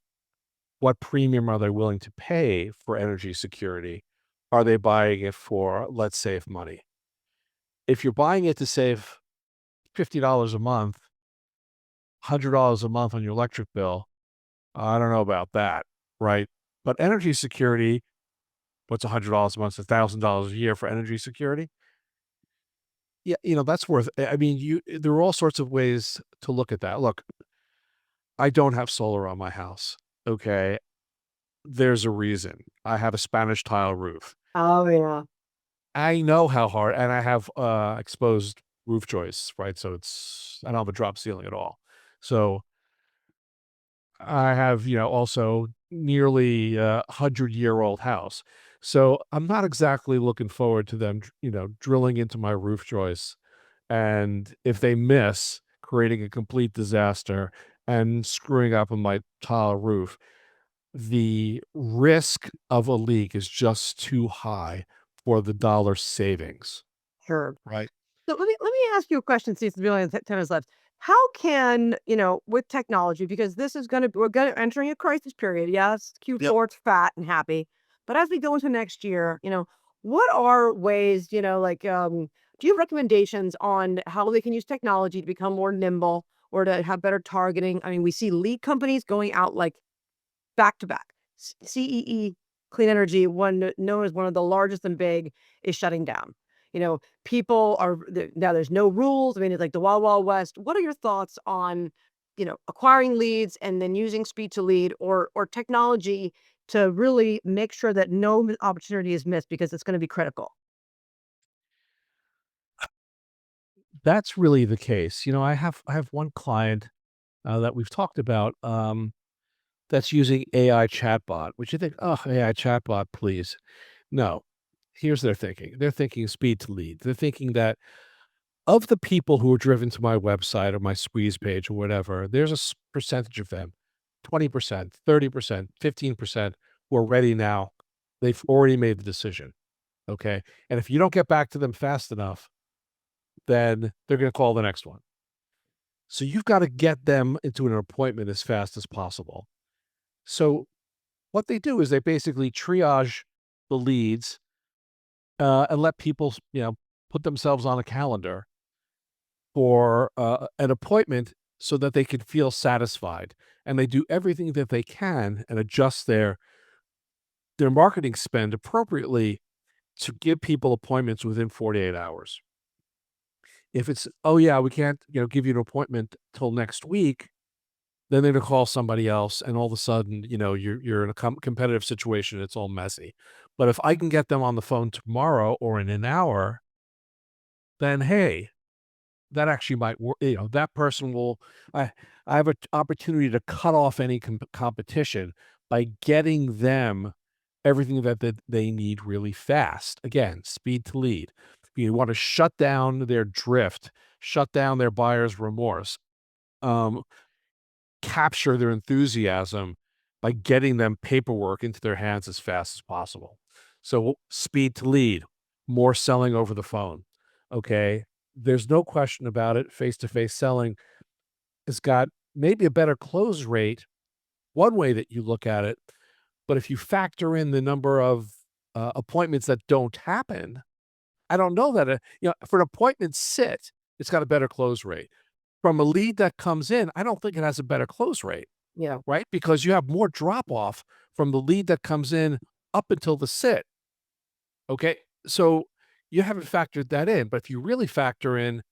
What premium are they willing to pay for energy security? Are they buying it for, let's save money? If you're buying it to save $50 a month, $100 a month on your electric bill, I don't know about that, right? But energy security, what's $100 a month? $1,000 a year for energy security? Yeah, that's worth, I mean, there are all sorts of ways to look at that. Look, I don't have solar on my house, okay? There's a reason. I have a Spanish tile roof. Oh, yeah. I know how hard, and I have, exposed roof joists, right? So I don't have a drop ceiling at all. So I have, also nearly 100-year-old house. So I'm not exactly looking forward to them, drilling into my roof joists, and if they miss, creating a complete disaster and screwing up on my tile roof. The risk of a leak is just too high for the dollar savings, Sure. right? So let me ask you a question since we only have 10 minutes left. How can, with technology, because this is we're gonna entering a crisis period. Yes, Yep. Q4 it's fat and happy. But as we go into next year, what are ways, do you have recommendations on how they can use technology to become more nimble or to have better targeting? I mean, we see lead companies going out like back to back. CEE, Clean Energy, one known as one of the largest and big, is shutting down. People are now there's no rules. I mean, it's like the Wild Wild West. What are your thoughts on, acquiring leads and then using speed to lead or technology to really make sure that no opportunity is missed because it's going to be critical? That's really the case. I have one client that we've talked about that's using AI chatbot, which you think, oh, AI chatbot, please. No, here's their thinking. They're thinking speed to lead. They're thinking that of the people who are driven to my website or my squeeze page or whatever, there's a percentage of them, 20%, 30%, 15% who are ready now. They've already made the decision. Okay. And if you don't get back to them fast enough, then they're going to call the next one. So you've got to get them into an appointment as fast as possible. So what they do is they basically triage the leads and let people, put themselves on a calendar for an appointment so that they can feel satisfied. And they do everything that they can and adjust their marketing spend appropriately to give people appointments within 48 hours. If it's, oh yeah, we can't, give you an appointment till next week, then they're gonna call somebody else, and all of a sudden, you're in a competitive situation. It's all messy. But if I can get them on the phone tomorrow or in an hour, then hey, that actually might work. That person will. I I have an opportunity to cut off any competition by getting them everything that they need really fast. Again, speed to lead. You want to shut down their drift, shut down their buyer's remorse, um, capture their enthusiasm by getting them paperwork into their hands as fast as possible. So speed to lead, more selling over the phone. Okay. There's no question about it. Face to face selling has got maybe a better close rate, one way that you look at it. But if you factor in the number of appointments that don't happen, I don't know that, for an appointment sit, it's got a better close rate. From a lead that comes in, I don't think it has a better close rate, Yeah. right? Because you have more drop off from the lead that comes in up until the sit. Okay. So you haven't factored that in. But if you really factor in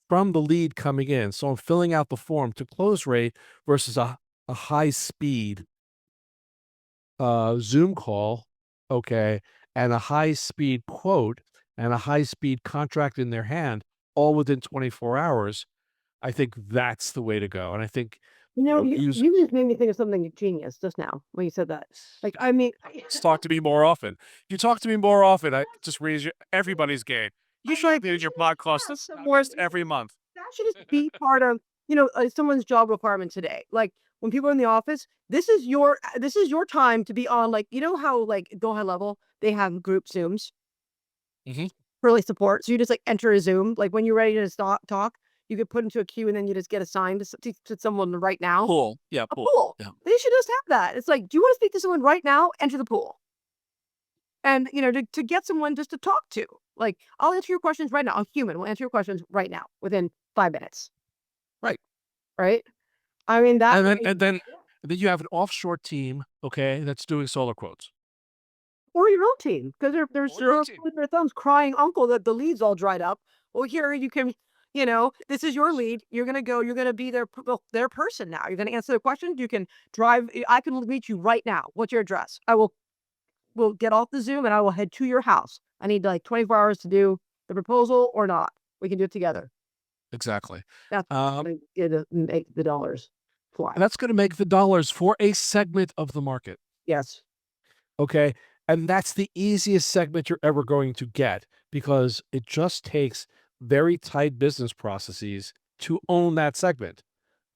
from the lead coming in, so I'm filling out the form to close rate versus a high speed Zoom call, okay, and a high speed quote and a high speed contract in their hand all within 24 hours, I think that's the way to go. And I think, You use you just made me think of something genius just now when you said that. Like, I mean, let's talk to me more often. If you talk to me more often, I just raise everybody's game. You I mean, should use your podcast have this someone every month. that should just be part of, someone's job requirement today. Like when people are in the office, this is your time to be on. Like, how like Go High Level they have group Zooms Mhm. for like support. So you just like enter a Zoom. Like when you're ready to stop talk, you get put into a queue and then you just get assigned to someone right now. Pool. Yeah, A pool. pool. Yeah. They should just have that. It's like, do you want to speak to someone right now? Enter the pool. And, to get someone just to talk to. Like, I'll answer your questions right now. A human will answer your questions right now within 5 minutes. Right. Right? I mean, that And then way, and then then you have an offshore team, okay, that's doing solar quotes. or your own team, because there's Or your own team. with their thumbs crying uncle that the lead's all dried up. Well, here you can, this is your lead. You're gonna be their person now. You're gonna answer the questions. You can drive. I can meet you right now. What's your address? Will get off the Zoom and I will head to your house. I need like 24 hours to do the proposal or not. We can do it together. Exactly. That's Um, going to make the dollars. fly. And that's going to make the dollars for a segment of the market. Yes. Okay. And that's the easiest segment you're ever going to get because it just takes very tight business processes to own that segment.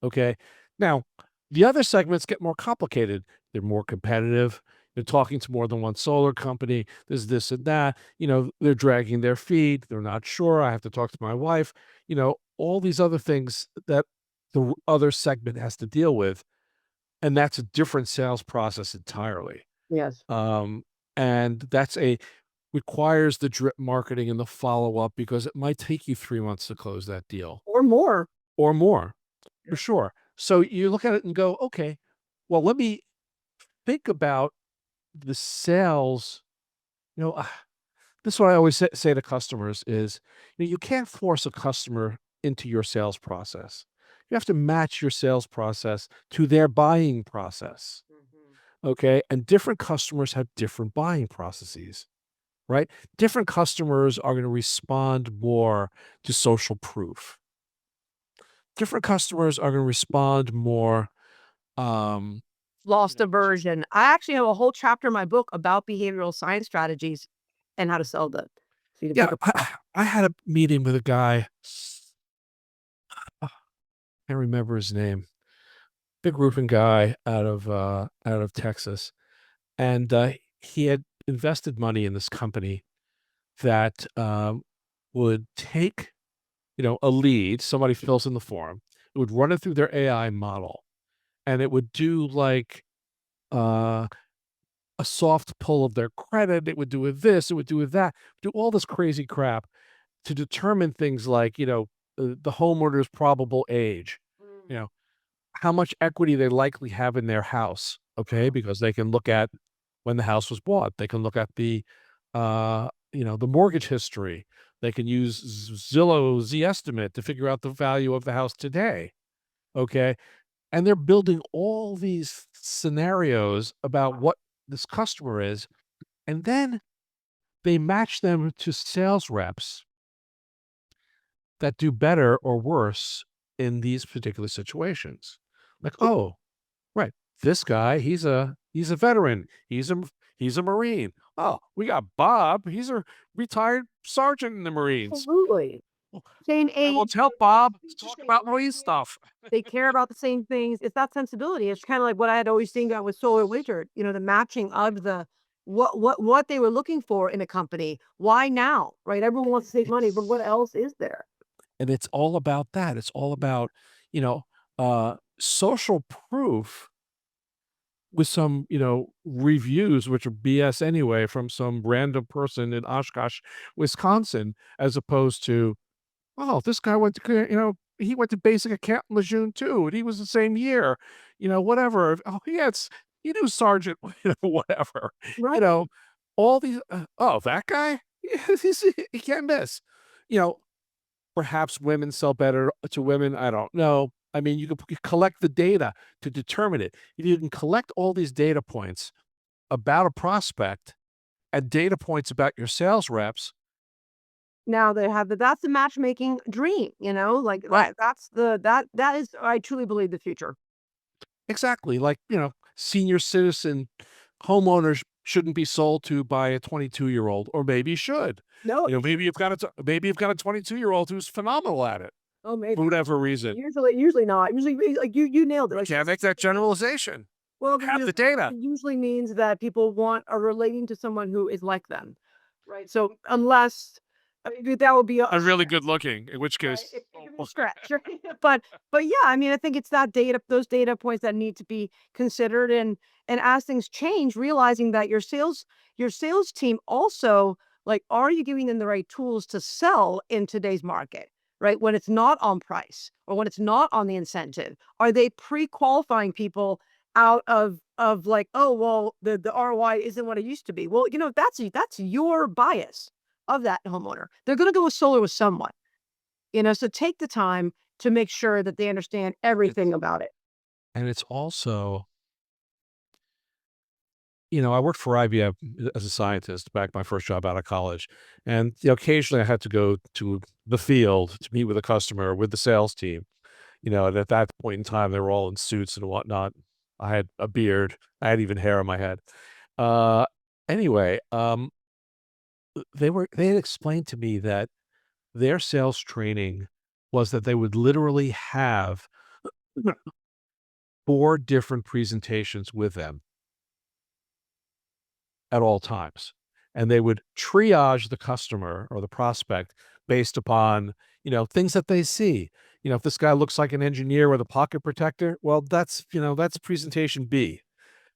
Okay. Now, the other segments get more complicated. They're more competitive. They're talking to more than one solar company. There's this and that. They're dragging their feet. They're not sure. I have to talk to my wife. All these other things that the other segment has to deal with. And that's a different sales process entirely. Yes. Um, and requires the drip marketing and the follow up because it might take you 3 months to close that deal Or more. or more. For sure. So you look at it and go, okay, well, let me think about the sales. You know, uh, this is what I always say to customers is, you can't force a customer into your sales process. You have to match your sales process to their buying process. Okay. And different customers have different buying processes, right? Different customers are going to respond more to social proof. Different customers are going to respond more um Lost aversion. I actually have a whole chapter in my book about behavioral science strategies and how to sell them. So you can Yeah, pick up. I had a meeting with a guy, I can't remember his name, big roofing guy out of Texas, and, he had invested money in this company that, would take, a lead, somebody fills in the form, it would run it through their AI model, and it would do, like, uh, a soft pull of their credit, it would do with this, it would do with that, do all this crazy crap to determine things like, the homeowner's probable age, you know, how much equity they likely have in their house, okay? Because they can look at when the house was bought. They can look at the mortgage history. They can use Zillow Estimate to figure out the value of the house today, okay? And they're building all these scenarios about what this customer is, and then they match them to sales reps that do better or worse in these particular situations. Like, oh, right, this guy, he's a veteran. He's a Marine. Oh, we got Bob. He's a retired sergeant in the Marines. Absolutely. Well, Same I will age. tell Bob to talk about Marine stuff. They care about the same things. It's that sensibility. It's kind of like what I had always seen about with Solar Wizard, the matching of the what they were looking for in a company. Why now? Right? Everyone wants to save money, but what else is there? And it's all about that. It's all about, social proof with some, reviews, which are BS anyway, from some random person in Oshkosh, Wisconsin, as opposed to, oh, this guy went to, he went to basic account in Lejeune too, and he was the same year, whatever. Oh, he knew Sergeant, whatever, you Right. know, all these, oh, that guy, he can't miss, you know, perhaps women sell better to women. I don't know. I mean, you can collect the data to determine it. You can collect all these data points about a prospect and data points about your sales reps. Now they have that's the matchmaking dream, like Right. that is, I truly believe, the future. Exactly. Like, senior citizen homeowners shouldn't be sold to by a 22-year-old, or maybe should. No, Maybe you've got a 22-year-old who's phenomenal at it oh, maybe. for whatever reason. Usually not. Usually, like you nailed it. You Like, can't make that generalization. well, Have the data. it usually means that people are relating to someone who is like them, right? So unless, I mean, that would be a And really good looking, in which right, case, it could be a stretch, right? But yeah, I mean, I think it's those data points that need to be considered, and as things change, realizing that your sales team also, like, are you giving them the right tools to sell in today's market, right? When it's not on price or when it's not on the incentive, are they pre-qualifying people out of like, oh well, the ROI isn't what it used to be. Well, that's your bias of that homeowner. They're going to go with solar with someone. So take the time to make sure that they understand everything about it. and it's also, I worked for IBM as a scientist back my first job out of college. And occasionally I had to go to the field to meet with a customer with the sales team. And at that point in time, they were all in suits and whatnot. I had a beard. I had even hair on my head. Uh, anyway, they had explained to me that their sales training was that they would literally have 4 different presentations with them at all times. And they would triage the customer or the prospect based upon, things that they see. If this guy looks like an engineer with a pocket protector, well, that's presentation B.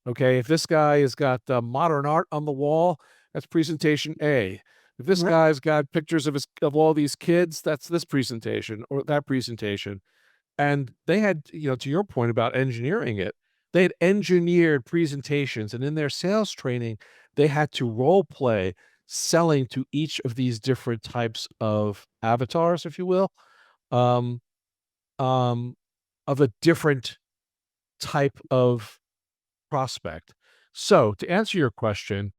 Okay. If this guy has got modern art on the wall, that's presentation A. If this Right. guy's got pictures of all these kids, that's this presentation or that presentation. And they had, to your point about engineering it, they had engineered presentations, and in their sales training, they had to role play selling to each of these different types of avatars, if you will, um, um, of a different type of prospect. So to answer your question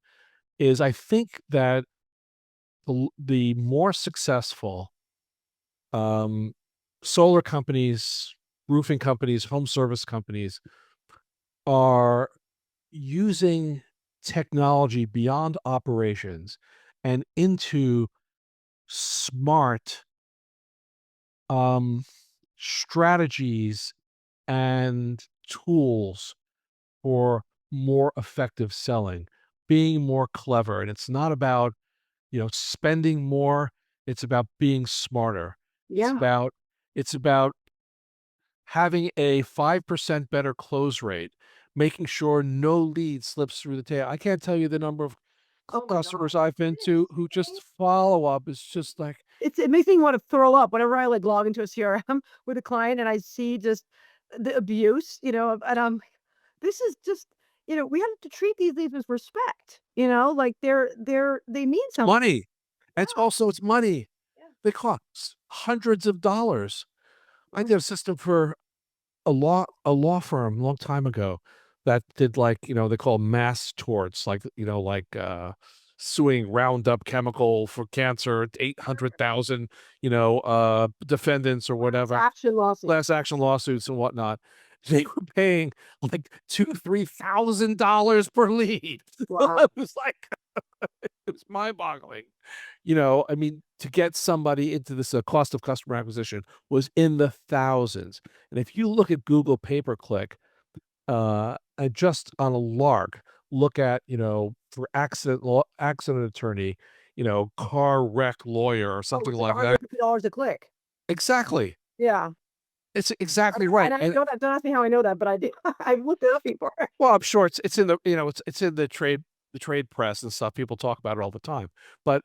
is I think that the more successful um, solar companies, roofing companies, home service companies are using technology beyond operations and into smart um, strategies and tools for more effective selling, being more clever. And it's not about, spending more. It's about being smarter. It's Yeah. about, it's about having a 5% better close rate, making sure no lead slips through the tail. I can't tell you the number of Oh my customers God. I've been to who just follow up is just like, It makes me wanna throw up whenever I, like, log into a CRM with a client and I see just the abuse, and this is just we have to treat these leads with respect, like, they mean it's something. money. And Yeah, it's money. yeah. They cost hundreds of dollars. I Well, did a system for a law firm a long time ago that did, like, they call mass torts, like, suing Roundup Chemical for cancer, 800,000, defendants or class whatever, action lawsuit. class action lawsuits and whatnot. They were paying like $2,000-3,000 per lead. Wow. I was like, it was mind-boggling. I mean, to get somebody into this cost of customer acquisition was in the thousands. And if you look at Google pay per click, and just on a lark, look at, for accident attorney, car wreck lawyer or Oh, something it's like like that. $150 a click. Exactly. Yeah. It's exactly right. And I And don't ask me how I know that, but I do. I've looked it up before. well, I'm sure it's in the, it's in the trade press and stuff. People talk about it all the time. But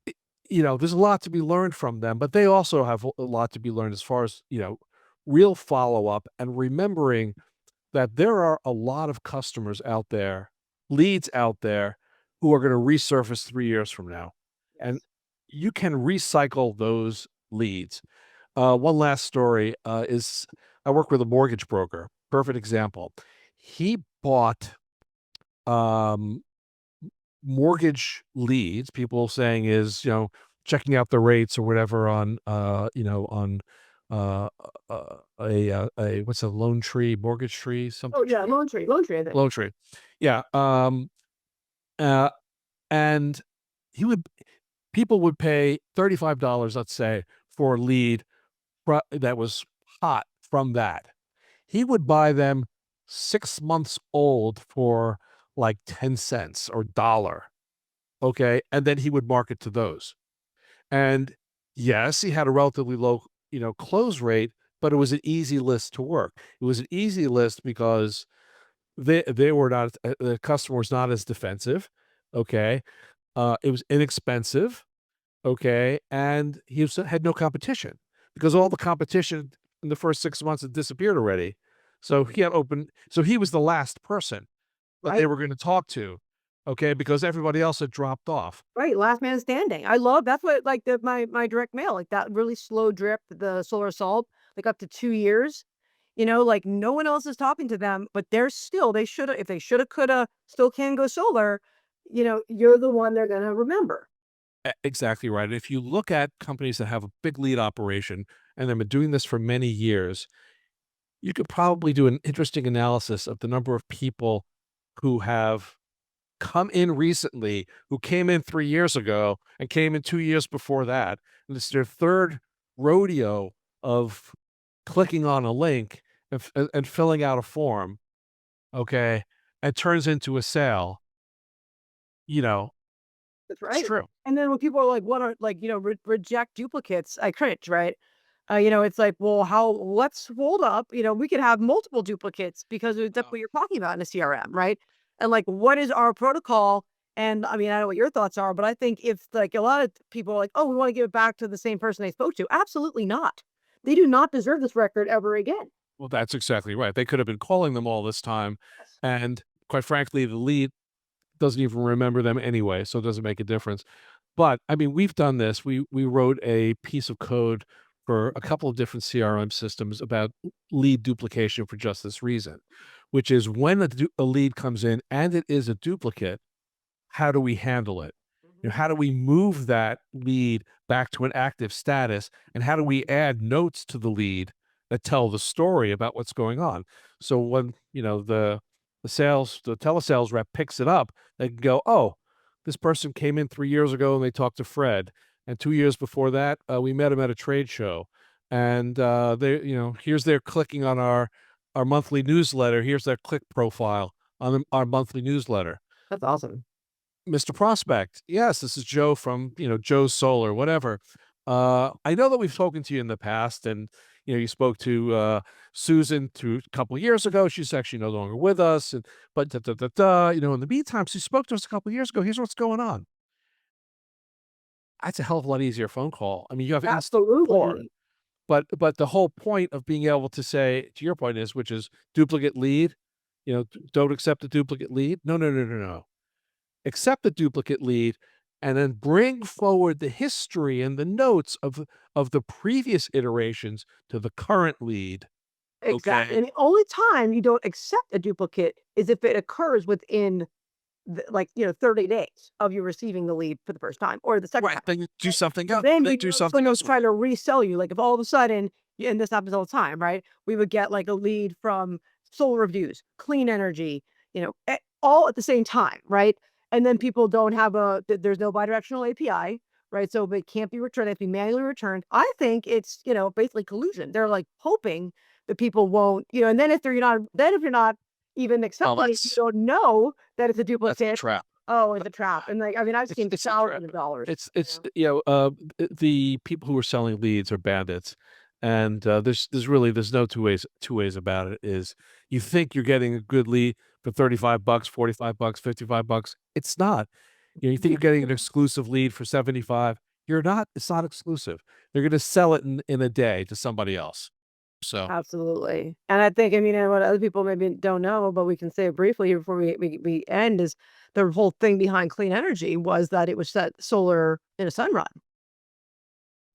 i- there's a lot to be learned from them, but they also have a lot to be learned as far as, real follow-up and remembering that there are a lot of customers out there, leads out there who are going to resurface 3 years from now. And Yes. you can recycle those leads. One last story is I work with a mortgage broker. Perfect example. He bought um, mortgage leads, people saying is, checking out the rates or whatever on, on uh, a what's a loan tree, mortgage tree, something Oh, yeah, tree, Lone Tree, I think. loan tree. Yeah. Uh, and he would, people would pay $35, let's say, for a lead that was hot from that. He would buy them 6 months old for like 10 cents or dollar. Okay, and then he would market to those. And yes, he had a relatively low, close rate, but it was an easy list to work. It was an easy list because they were not the customer was not as defensive. Okay, it was inexpensive. Okay, and had no competition because all the competition in the first 6 months had disappeared already. So he was the last person that they Right. were going to talk to. Okay, because everybody else had dropped off. Right, last man standing. I love that's what like my direct mail, like that really slow drip, the solar assault, like up to 2 years. Like no one else is talking to them, but they shoulda if they shoulda, coulda, still can go solar, you're the one they're gonna remember. Exactly right. If you look at companies that have a big lead operation and they've been doing this for many years, you could probably do an interesting analysis of the number of people who have come in recently, who came in 3 years ago and came in 2 years before that, and it's their 3rd rodeo of clicking on a link and filling out a form, okay, and turns into a sale, you know, That's it's right. true. And then when people are like, "What are like, reject duplicates," I cringe, right? It's like, well, how let's hold up, we could have multiple duplicates because that's Oh, what you're talking about in a CRM, right? And like, what is our protocol? And I mean, I know what your thoughts are, but I think if like a lot of people are like, oh, we want to give it back to the same person they spoke to, absolutely not. They do not deserve this record ever again. well, that's exactly right. They could have been calling them all this time, Yes. and quite frankly, the lead doesn't even remember them anyway, so it doesn't make a difference. But, I mean, we've done this. We wrote a piece of code for a couple of different CRM systems about lead duplication for just this reason, which is when a lead comes in and it is a duplicate, how do we handle it? Mhm. How do we move that lead back to an active status, and how do we add notes to the lead that tell the story about what's going on? So when, the telesales rep picks it up, they can go, "Oh, this person came in 3 years ago and they talked to Fred, and 2 years before that, we met him at a trade show, and, here's their clicking on our monthly newsletter. Here's their click profile on our monthly newsletter. That's awesome. Mr. Prospect, yes, this is Joe from, Joe's Solar, whatever. I know that we've spoken to you in the past, and you spoke to Susan a couple of years ago. She's actually no longer with us, and but da, da, da, da, in the meantime, she spoke to us a couple of years ago. Here's what's going on. That's a hell of a lot easier phone call. I mean, you have instant rapport, Absolutely. but the whole point of being able to say, to your point is, which is duplicate lead. Don't accept a duplicate lead. No, no, no, no, no, accept the duplicate lead, and then bring forward the history and the notes of the previous iterations to the current lead, Exactly. okay? And the only time you don't accept a duplicate is if it occurs within 30 days of you receiving the lead for the first time or the second Right, time. then you do something else, Then then we do know something someone's else with trying it. to resell you, like, if all of a sudden and this happens all the time, right? We would get, like, a lead from Solar Reviews, Clean Energy, all at the same time, right? And then people don't have there's no bidirectional API, right? So it can't be returned, they have to be manually returned. I think it's, basically collusion. They're, like, hoping that people won't, and then if you're not even Well, accepting it, you don't know that it's a that's the duplicate. trap. Oh, it's a trap. And, like, I mean, I've seen It's a trap. thousands of dollars. The people who are selling leads are bandits, and, there's no two ways about it, is you think you're getting a good lead for 35 bucks, 45 bucks, 55 bucks. It's not. You think you're getting an exclusive lead for 75. You're not. It's not exclusive. They're gonna sell it in a day to somebody else. So, Absolutely. And I think, I mean, and what other people maybe don't know, but we can say it briefly here before we end is the whole thing behind clean energy was that it was set solar in a sun run.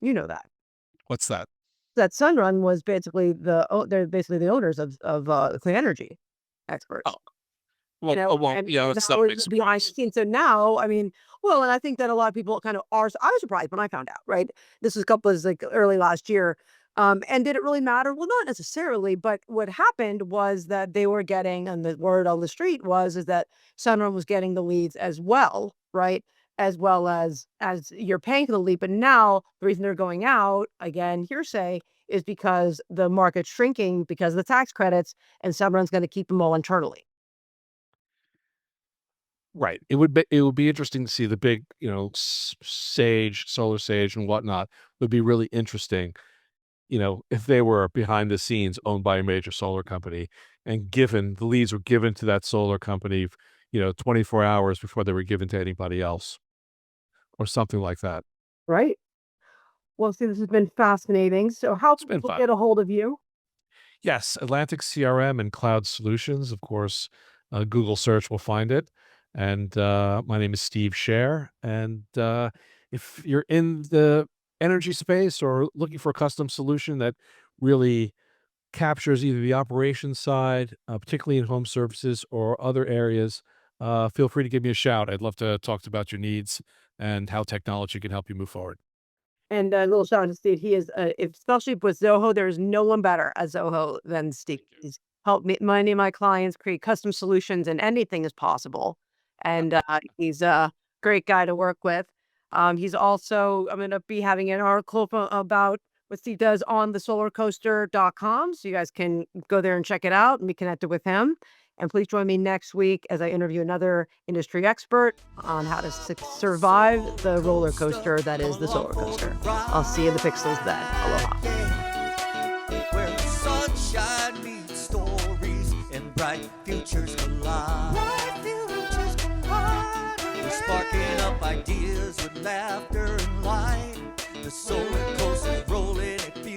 You know that. what's that? That sun run was basically they're basically the owners of the clean energy Oh, experts. well, And it's that not a was big behind the surprise. scenes. So now, I mean, well, and I think that a lot of people kind of are. I was surprised when I found out. Right, this was a couple was like early last year. And did it really matter? Well, not necessarily. But what happened was that they were getting, and the word on the street was, is that Sunrun was getting the leads as well, right? As well as you're paying for the lead. But now the reason they're going out again, hearsay, is because the market's shrinking because of the tax credits, and Sunrun's going to keep them all internally. Right. It would be interesting to see the big, Sage, Solar Sage and whatnot would be really interesting, if they were behind the scenes owned by a major solar company and given the leads were given to that solar company, 24 hours before they were given to anybody else or something like that. Right. Well, see, this has been fascinating. So how It's can been people fun. get a hold of you? Yes, Atlantic CRM and Cloud Solutions, of course, Google search will find it. And my name is Steve Shaer. And if you're in the energy space or looking for a custom solution that really captures either the operations side, particularly in home services or other areas, feel free to give me a shout. I'd love to talk about your needs and how technology can help you move forward. And a little shout out to Steve. He is, especially with Zoho, there's no one better at Zoho than Steve. He's helped me, many of my clients create custom solutions, and anything is possible. And he's a great guy to work with. He's also, I'm going to be having an article about what Steve does on the solarcoaster.com. So you guys can go there and check it out and be connected with him. And please join me next week as I interview another industry expert on how to survive the roller coaster that is the solar coaster. I'll see you in the pixels then. Aloha. Where the sunshine meets stories and bright futures collide. We're sparking up ideas with laughter and light. The solar coaster's rolling, it feels